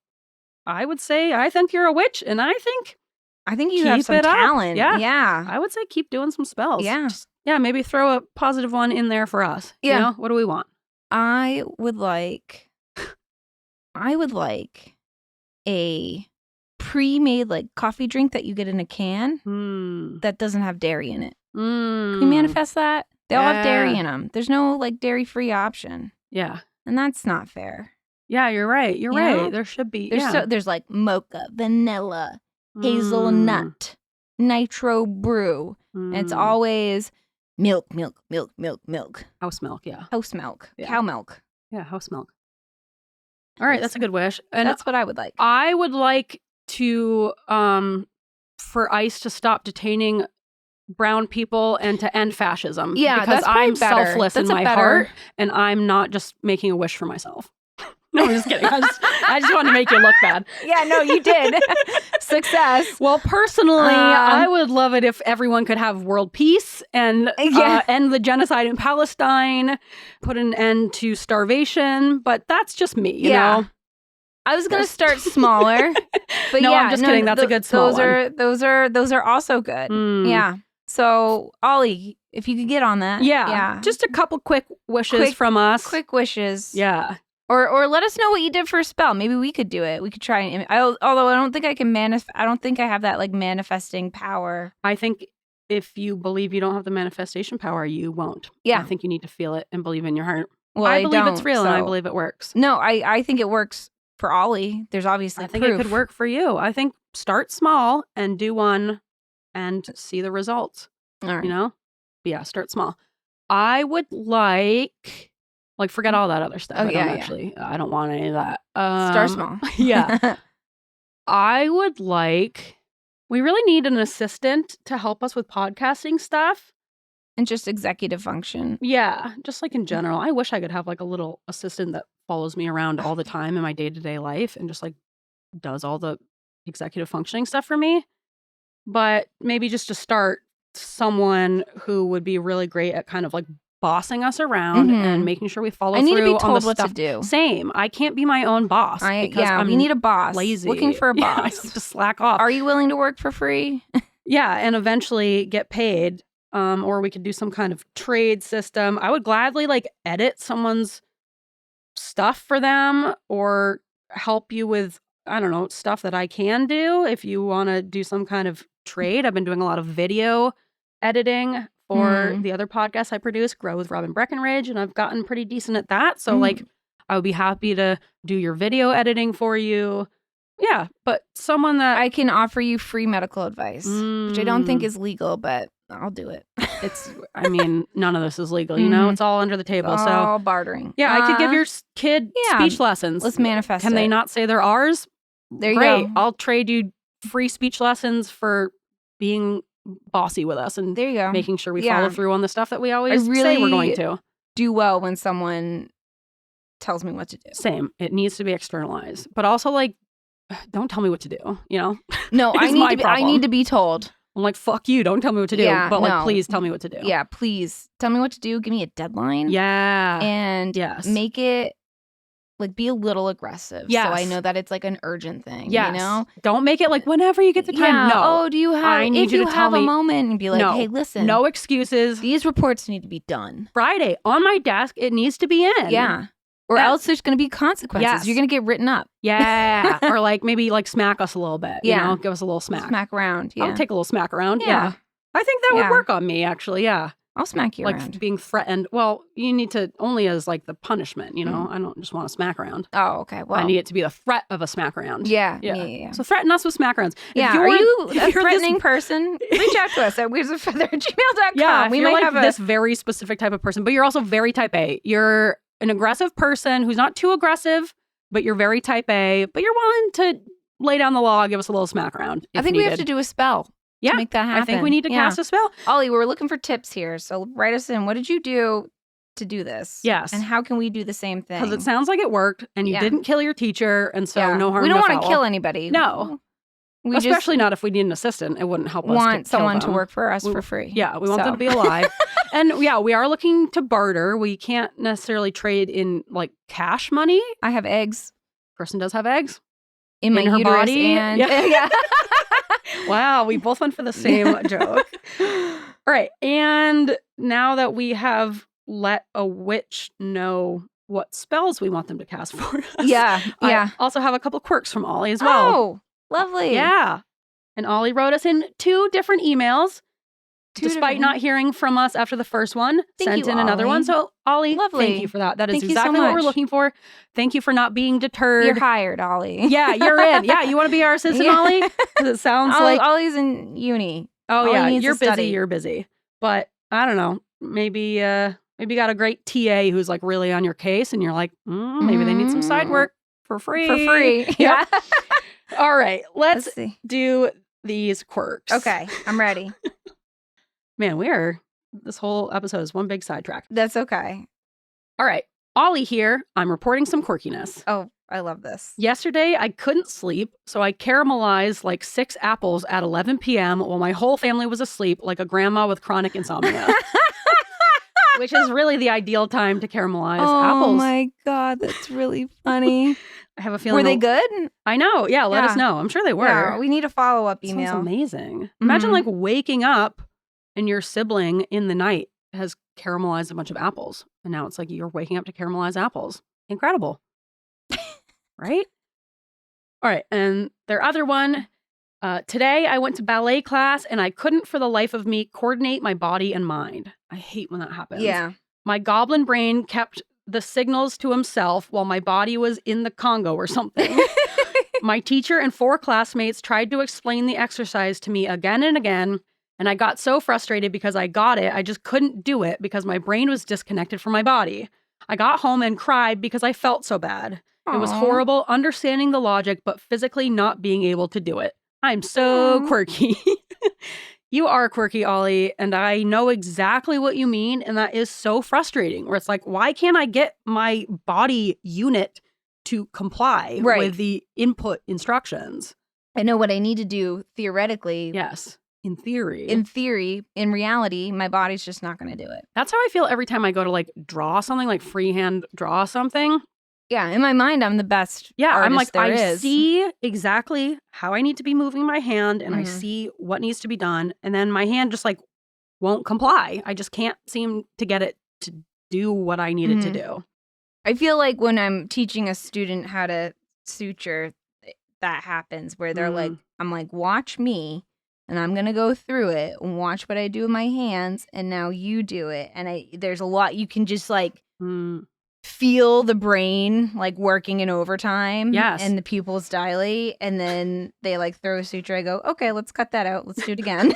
[SPEAKER 2] I would say I think you're a witch, and I think
[SPEAKER 1] you have some talent.
[SPEAKER 2] Yeah.
[SPEAKER 1] Yeah.
[SPEAKER 2] I would say keep doing some spells.
[SPEAKER 1] Yeah.
[SPEAKER 2] Maybe throw a positive one in there for us.
[SPEAKER 1] Yeah.
[SPEAKER 2] What do we want?
[SPEAKER 1] I would like a pre-made like coffee drink that you get in a can that doesn't have dairy in it. Can you manifest that? They all have dairy in them. There's no like dairy-free option.
[SPEAKER 2] Yeah.
[SPEAKER 1] And that's not fair.
[SPEAKER 2] Yeah, you're right. You're right. There should be.
[SPEAKER 1] There's like mocha, vanilla, hazelnut, nitro brew, And it's always milk.
[SPEAKER 2] House milk, yeah.
[SPEAKER 1] House milk. Yeah. Cow milk.
[SPEAKER 2] Yeah, house milk. All right, that's a good wish. And
[SPEAKER 1] that's what I would like.
[SPEAKER 2] I would like to, for ICE to stop detaining brown people and to end fascism.
[SPEAKER 1] Yeah,
[SPEAKER 2] because I'm
[SPEAKER 1] better.
[SPEAKER 2] selfless in my heart, and I'm not just making a wish for myself. No, I'm just kidding. I just wanted to make you look bad.
[SPEAKER 1] Yeah, no, you did. Success.
[SPEAKER 2] Well, personally, I would love it if everyone could have world peace and end the genocide in Palestine, put an end to starvation. But that's just me, you know?
[SPEAKER 1] I was going to start smaller. But
[SPEAKER 2] no, I'm just kidding. That's a good small one.
[SPEAKER 1] Those are also good. Yeah. So, Ollie, if you could get on that.
[SPEAKER 2] Yeah. Just a couple quick wishes from us.
[SPEAKER 1] Quick wishes.
[SPEAKER 2] Yeah.
[SPEAKER 1] Or let us know what you did for a spell. Maybe we could do it. We could try and although I don't think I can I don't think I have that like manifesting power.
[SPEAKER 2] I think if you believe you don't have the manifestation power, you won't.
[SPEAKER 1] Yeah.
[SPEAKER 2] I think you need to feel it and believe in your heart.
[SPEAKER 1] Well,
[SPEAKER 2] I believe it's real and I believe it works.
[SPEAKER 1] No, I think it works for Ollie. There's obviously
[SPEAKER 2] I think it could work for you. I think start small and do one and see the results.
[SPEAKER 1] All right.
[SPEAKER 2] You know? But yeah, start small. I would like, forget all that other stuff. I don't want any of that.
[SPEAKER 1] Start small.
[SPEAKER 2] Yeah. We really need an assistant to help us with podcasting stuff.
[SPEAKER 1] And just executive function.
[SPEAKER 2] Yeah. Just like in general. I wish I could have like a little assistant that follows me around all the time in my day-to-day life and just like does all the executive functioning stuff for me. But maybe just to start, someone who would be really great at kind of like bossing us around and making sure we follow through on the stuff. I need to be told what to do. Same. I can't be my own boss because we
[SPEAKER 1] need a boss.
[SPEAKER 2] Lazy.
[SPEAKER 1] Looking for a boss.
[SPEAKER 2] I need to slack off.
[SPEAKER 1] Are you willing to work for free?
[SPEAKER 2] Yeah, and eventually get paid. Or we could do some kind of trade system. I would gladly like edit someone's stuff for them or help you with, I don't know, stuff that I can do if you want to do some kind of trade. I've been doing a lot of video editing for the other podcasts I produce, Grow with Robin Breckenridge, and I've gotten pretty decent at that. So like I would be happy to do your video editing for you. Yeah, but someone that
[SPEAKER 1] I can offer you free medical advice, which I don't think is legal, but I'll do it.
[SPEAKER 2] I mean, none of this is legal, you know? It's all under the table.
[SPEAKER 1] It's all bartering.
[SPEAKER 2] Yeah, I could give your kid speech lessons.
[SPEAKER 1] Let's manifest
[SPEAKER 2] Can they not say they're ours?
[SPEAKER 1] There you
[SPEAKER 2] Great.
[SPEAKER 1] go.
[SPEAKER 2] I'll trade you free speech lessons for being bossy with us and
[SPEAKER 1] there you go.
[SPEAKER 2] Making sure we follow through on the stuff that we always say we're going to.
[SPEAKER 1] Do well when someone tells me what to do.
[SPEAKER 2] Same. It needs to be externalized. But also like, don't tell me what to do, you know?
[SPEAKER 1] No, I need to be told.
[SPEAKER 2] I'm like, fuck you, don't tell me what to do.
[SPEAKER 1] Yeah,
[SPEAKER 2] but like, please tell me what to do.
[SPEAKER 1] Yeah, please. Tell me what to do. Give me a deadline.
[SPEAKER 2] Yeah.
[SPEAKER 1] And make it like be a little aggressive.
[SPEAKER 2] Yes.
[SPEAKER 1] So I know that it's like an urgent thing.
[SPEAKER 2] Yes.
[SPEAKER 1] You know?
[SPEAKER 2] Don't make it like whenever you get the time.
[SPEAKER 1] Yeah.
[SPEAKER 2] No.
[SPEAKER 1] Oh, do you have
[SPEAKER 2] I need
[SPEAKER 1] if
[SPEAKER 2] you
[SPEAKER 1] you
[SPEAKER 2] to
[SPEAKER 1] have
[SPEAKER 2] tell
[SPEAKER 1] a
[SPEAKER 2] me,
[SPEAKER 1] moment and be like,
[SPEAKER 2] no,
[SPEAKER 1] hey, listen.
[SPEAKER 2] No excuses.
[SPEAKER 1] These reports need to be done.
[SPEAKER 2] Friday on my desk, it needs to be in.
[SPEAKER 1] Yeah. Or else there's going to be consequences.
[SPEAKER 2] Yes.
[SPEAKER 1] You're going to get written up.
[SPEAKER 2] Yeah. Or like maybe like smack us a little bit. You know? Give us a little smack.
[SPEAKER 1] Smack around. Yeah.
[SPEAKER 2] I'll take a little smack around. Yeah. I think that would work on me, actually. Yeah.
[SPEAKER 1] I'll smack you
[SPEAKER 2] like
[SPEAKER 1] around.
[SPEAKER 2] Being threatened. Well, you need to only as like the punishment, you know? I don't just want to smack around.
[SPEAKER 1] Oh, okay. Well,
[SPEAKER 2] I need it to be the threat of a smack around.
[SPEAKER 1] Yeah.
[SPEAKER 2] So threaten us with smack rounds.
[SPEAKER 1] Yeah. Are you a threatening person? Reach out to us at weirdasfeather@gmail.com.
[SPEAKER 2] Yeah.
[SPEAKER 1] We
[SPEAKER 2] might
[SPEAKER 1] like
[SPEAKER 2] have this very specific type of person, but you're also very type A. You're an aggressive person who's not too aggressive, but you're very type A, but you're willing to lay down the law, give us a little smack round.
[SPEAKER 1] I think we have to do a spell.
[SPEAKER 2] Yeah,
[SPEAKER 1] to make that happen.
[SPEAKER 2] I think we need to cast a spell.
[SPEAKER 1] Ollie, we're looking for tips here. So write us in. What did you do to do this?
[SPEAKER 2] Yes.
[SPEAKER 1] And how can we do the same thing?
[SPEAKER 2] Because it sounds like it worked and you didn't kill your teacher. And so no harm,
[SPEAKER 1] we don't
[SPEAKER 2] no
[SPEAKER 1] want to
[SPEAKER 2] foul.
[SPEAKER 1] kill anybody.
[SPEAKER 2] No.
[SPEAKER 1] We
[SPEAKER 2] Especially not if we need an assistant. It wouldn't help us
[SPEAKER 1] want
[SPEAKER 2] to
[SPEAKER 1] someone
[SPEAKER 2] kill them.
[SPEAKER 1] to work for us for free.
[SPEAKER 2] Yeah, we want them to be alive. And yeah, we are looking to barter. We can't necessarily trade in like cash money.
[SPEAKER 1] I have eggs.
[SPEAKER 2] Person does have eggs.
[SPEAKER 1] In my
[SPEAKER 2] her
[SPEAKER 1] uterus
[SPEAKER 2] body.
[SPEAKER 1] And
[SPEAKER 2] yeah. Wow, we both went for the same joke. All right. And now that we have let a witch know what spells we want them to cast for us.
[SPEAKER 1] Yeah.
[SPEAKER 2] I also have a couple quirks from Ollie as well.
[SPEAKER 1] Oh, lovely.
[SPEAKER 2] Yeah. And Ollie wrote us in 2 different emails. Despite not hearing from us after the first one, sent in another one. So, Ollie, thank you for that. That is exactly what we're looking for. Thank you for not being deterred.
[SPEAKER 1] You're hired, Ollie.
[SPEAKER 2] Yeah, you're in. Yeah, you want to be our assistant, Ollie? Because it sounds like
[SPEAKER 1] Ollie's in uni.
[SPEAKER 2] Oh,
[SPEAKER 1] All
[SPEAKER 2] yeah.
[SPEAKER 1] he needs
[SPEAKER 2] You're
[SPEAKER 1] is study.
[SPEAKER 2] busy. You're busy. But I don't know. Maybe you got a great TA who's like really on your case and you're like, maybe they need some side work for free.
[SPEAKER 1] For free. Yeah.
[SPEAKER 2] All right. Let's
[SPEAKER 1] see.
[SPEAKER 2] do these quirks.
[SPEAKER 1] Okay. I'm ready.
[SPEAKER 2] Man, this whole episode is one big sidetrack.
[SPEAKER 1] That's okay.
[SPEAKER 2] All right. Ollie here. I'm reporting some quirkiness.
[SPEAKER 1] Oh, I love this.
[SPEAKER 2] Yesterday, I couldn't sleep, so I caramelized like 6 apples at 11 p.m. while my whole family was asleep, like a grandma with chronic insomnia. Which is really the ideal time to caramelize apples.
[SPEAKER 1] Oh my God, that's really funny.
[SPEAKER 2] I have a feeling.
[SPEAKER 1] Were they good?
[SPEAKER 2] I know. Yeah, let us know. I'm sure they were.
[SPEAKER 1] Yeah, we need a follow-up email.
[SPEAKER 2] Sounds amazing. Imagine like waking up and your sibling in the night has caramelized a bunch of apples. And now it's like you're waking up to caramelize apples. Incredible. Right? All right. And their other one. Today I went to ballet class and I couldn't for the life of me coordinate my body and mind. I hate when that happens.
[SPEAKER 1] Yeah.
[SPEAKER 2] My goblin brain kept the signals to himself while my body was in the Congo or something. My teacher and 4 classmates tried to explain the exercise to me again and again, and I got so frustrated because I got it, I just couldn't do it because my brain was disconnected from my body. I got home and cried because I felt so bad. It was horrible understanding the logic, but physically not being able to do it. I'm so quirky. You are quirky, Ollie, and I know exactly what you mean, and that is so frustrating, where it's like, why can't I get my body unit to comply with the input instructions?
[SPEAKER 1] I know what I need to do theoretically.
[SPEAKER 2] Yes, in theory.
[SPEAKER 1] In theory, in reality, my body's just not going to do it.
[SPEAKER 2] That's how I feel every time I go to like draw something, like freehand draw something.
[SPEAKER 1] Yeah, in my mind, I'm the best artist
[SPEAKER 2] I'm like,
[SPEAKER 1] there
[SPEAKER 2] I
[SPEAKER 1] is.
[SPEAKER 2] see exactly how I need to be moving my hand and I see what needs to be done. And then my hand just like won't comply. I just can't seem to get it to do what I need it to do.
[SPEAKER 1] I feel like when I'm teaching a student how to suture, that happens where they're like, I'm like, watch me and I'm going to go through it and watch what I do with my hands. And now you do it. And there's a lot you can just like feel the brain like working in overtime.
[SPEAKER 2] Yes.
[SPEAKER 1] And the pupils dilate. And then they like throw a suture. I go, okay, let's cut that out. Let's do it again.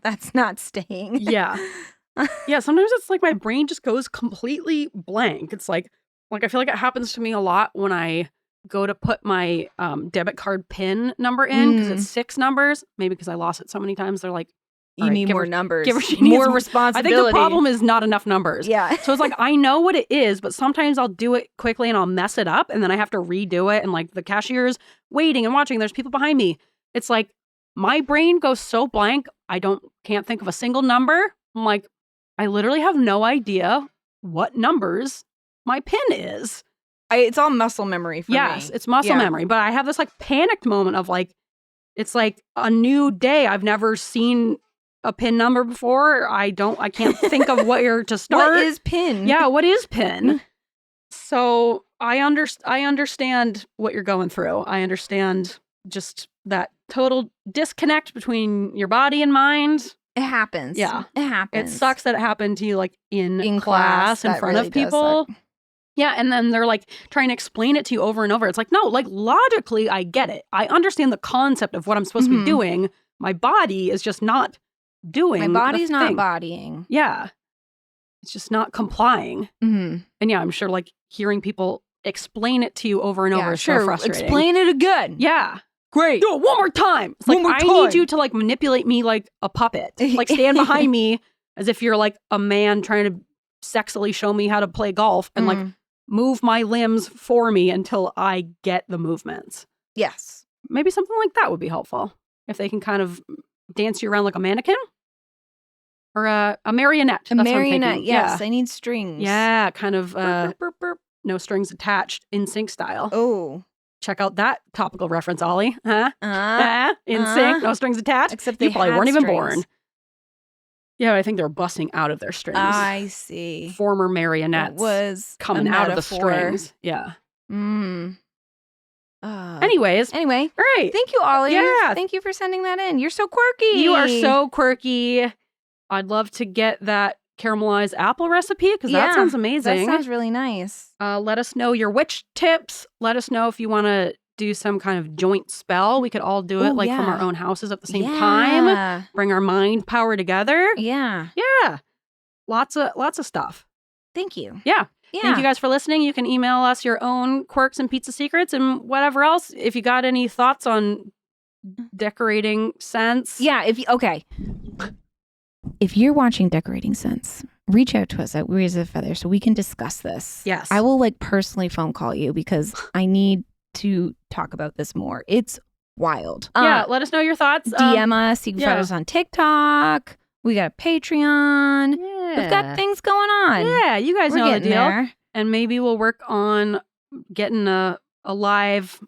[SPEAKER 1] That's not staying.
[SPEAKER 2] Yeah. Yeah. Sometimes it's like my brain just goes completely blank. It's like I feel like it happens to me a lot when I go to put my debit card PIN number in because it's 6 numbers. Maybe because I lost it so many times. They're like,
[SPEAKER 1] you need more numbers.
[SPEAKER 2] Give her, she
[SPEAKER 1] more
[SPEAKER 2] needs
[SPEAKER 1] responsibility.
[SPEAKER 2] I think the problem is not enough numbers.
[SPEAKER 1] Yeah.
[SPEAKER 2] So it's like, I know what it is, but sometimes I'll do it quickly and I'll mess it up and then I have to redo it. And like the cashier's waiting and watching. There's people behind me. It's like my brain goes so blank. I can't think of a single number. I'm like, I literally have no idea what numbers my PIN is.
[SPEAKER 1] It's all muscle memory for me.
[SPEAKER 2] Yes, it's muscle memory. But I have this like panicked moment of like, it's like a new day. I've never seen a PIN number before. I can't think of where to start.
[SPEAKER 1] What is PIN?
[SPEAKER 2] Yeah, what is PIN? So I understand what you're going through. I understand just that total disconnect between your body and mind.
[SPEAKER 1] It happens.
[SPEAKER 2] Yeah.
[SPEAKER 1] It happens.
[SPEAKER 2] It sucks that it happened to you like in class in front of people. Yeah, and then they're like trying to explain it to you over and over. It's like, no, like logically I get it. I understand the concept of what I'm supposed to be doing. My body is just not doing.
[SPEAKER 1] My body's not bodying.
[SPEAKER 2] Yeah. It's just not complying. And yeah, I'm sure like hearing people explain it to you over and over is so frustrating.
[SPEAKER 1] Explain it again.
[SPEAKER 2] Yeah.
[SPEAKER 1] Great.
[SPEAKER 2] Do it one more time. It's like, I need you to like manipulate me like a puppet. Like stand behind me as if you're like a man trying to sexily show me how to play golf and like move my limbs for me until I get the movements.
[SPEAKER 1] Yes.
[SPEAKER 2] Maybe something like that would be helpful. If they can kind of dance you around like a mannequin or a marionette.
[SPEAKER 1] A marionette, yes. I need strings.
[SPEAKER 2] Yeah, kind of no strings attached, in sync style.
[SPEAKER 1] Oh.
[SPEAKER 2] Check out that topical reference, Ollie. Huh? In sync, no strings attached.
[SPEAKER 1] Except they
[SPEAKER 2] you probably weren't
[SPEAKER 1] strings.
[SPEAKER 2] even born. Yeah, I think they're busting out of their strings.
[SPEAKER 1] I see.
[SPEAKER 2] Former marionettes
[SPEAKER 1] was
[SPEAKER 2] coming out of the strings. Yeah. Anyways.
[SPEAKER 1] Anyway.
[SPEAKER 2] All right.
[SPEAKER 1] Thank you, Ollie.
[SPEAKER 2] Yeah.
[SPEAKER 1] Thank you for sending that in. You're so quirky.
[SPEAKER 2] You are so quirky. I'd love to get that caramelized apple recipe because that sounds amazing.
[SPEAKER 1] That sounds really nice.
[SPEAKER 2] Let us know your witch tips. Let us know if you want to do some kind of joint spell. We could all do it
[SPEAKER 1] Ooh,
[SPEAKER 2] like from
[SPEAKER 1] yeah.
[SPEAKER 2] our own houses at the same time. Bring our mind power together.
[SPEAKER 1] Yeah.
[SPEAKER 2] Yeah. Lots of stuff.
[SPEAKER 1] Thank you.
[SPEAKER 2] Yeah.
[SPEAKER 1] Yeah.
[SPEAKER 2] Thank you guys for listening. You can email us your own quirks and pizza secrets and whatever else. If you got any thoughts on decorating scents.
[SPEAKER 1] Yeah. If you're watching Decorating Sense, reach out to us at Weirds of Feather so we can discuss this.
[SPEAKER 2] Yes.
[SPEAKER 1] I will personally phone call you because I need to talk about this more. It's wild.
[SPEAKER 2] Yeah. Let us know your thoughts.
[SPEAKER 1] DM us. You can find us on TikTok. We got a Patreon.
[SPEAKER 2] Yeah.
[SPEAKER 1] We've got things going on.
[SPEAKER 2] Yeah. You guys know the deal.
[SPEAKER 1] There.
[SPEAKER 2] And maybe we'll work on getting a live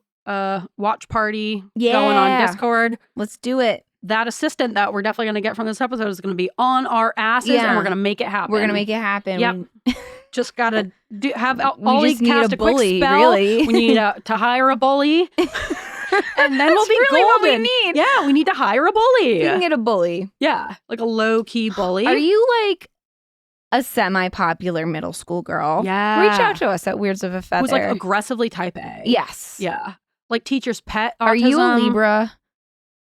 [SPEAKER 2] watch party going on Discord.
[SPEAKER 1] Let's do it.
[SPEAKER 2] That assistant that we're definitely going to get from this episode is going to be on our asses, and we're going to make it happen.
[SPEAKER 1] We're going to make it happen.
[SPEAKER 2] Yep. Just got to have
[SPEAKER 1] Ollie
[SPEAKER 2] cast a quick
[SPEAKER 1] bully,
[SPEAKER 2] spell.
[SPEAKER 1] really.
[SPEAKER 2] We need to hire a bully. And then we'll be
[SPEAKER 1] really
[SPEAKER 2] golden.
[SPEAKER 1] what we need.
[SPEAKER 2] Yeah, we need to hire a bully.
[SPEAKER 1] You can get a bully.
[SPEAKER 2] Yeah, like a low-key bully.
[SPEAKER 1] Are you like a semi-popular middle school girl?
[SPEAKER 2] Yeah.
[SPEAKER 1] Reach out to us at Weirds of a Feather.
[SPEAKER 2] Who's like aggressively type A.
[SPEAKER 1] Yes.
[SPEAKER 2] Yeah. Like teacher's pet autism.
[SPEAKER 1] Are you a Libra?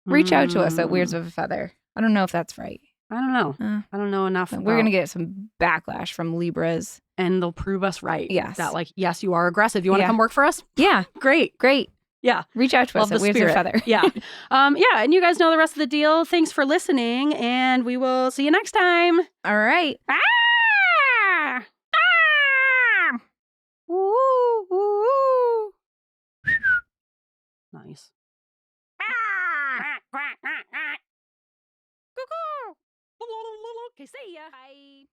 [SPEAKER 1] Reach out to us at Weirds of a Feather. I don't know if that's right.
[SPEAKER 2] I don't know. I don't know enough.
[SPEAKER 1] We're going to get some backlash from Libras.
[SPEAKER 2] And they'll prove us right.
[SPEAKER 1] Yes.
[SPEAKER 2] That yes, you are aggressive. You want to come work for us?
[SPEAKER 1] Yeah.
[SPEAKER 2] Great. Yeah.
[SPEAKER 1] Reach out to us at Weirds of a Feather.
[SPEAKER 2] Yeah. Yeah. And you guys know the rest of the deal. Thanks for listening. And we will see you next time.
[SPEAKER 1] All right.
[SPEAKER 2] Ah!
[SPEAKER 1] Ah! Ooh, ooh.
[SPEAKER 2] Nice.
[SPEAKER 1] Ah!
[SPEAKER 2] Okay, see ya.
[SPEAKER 1] Bye.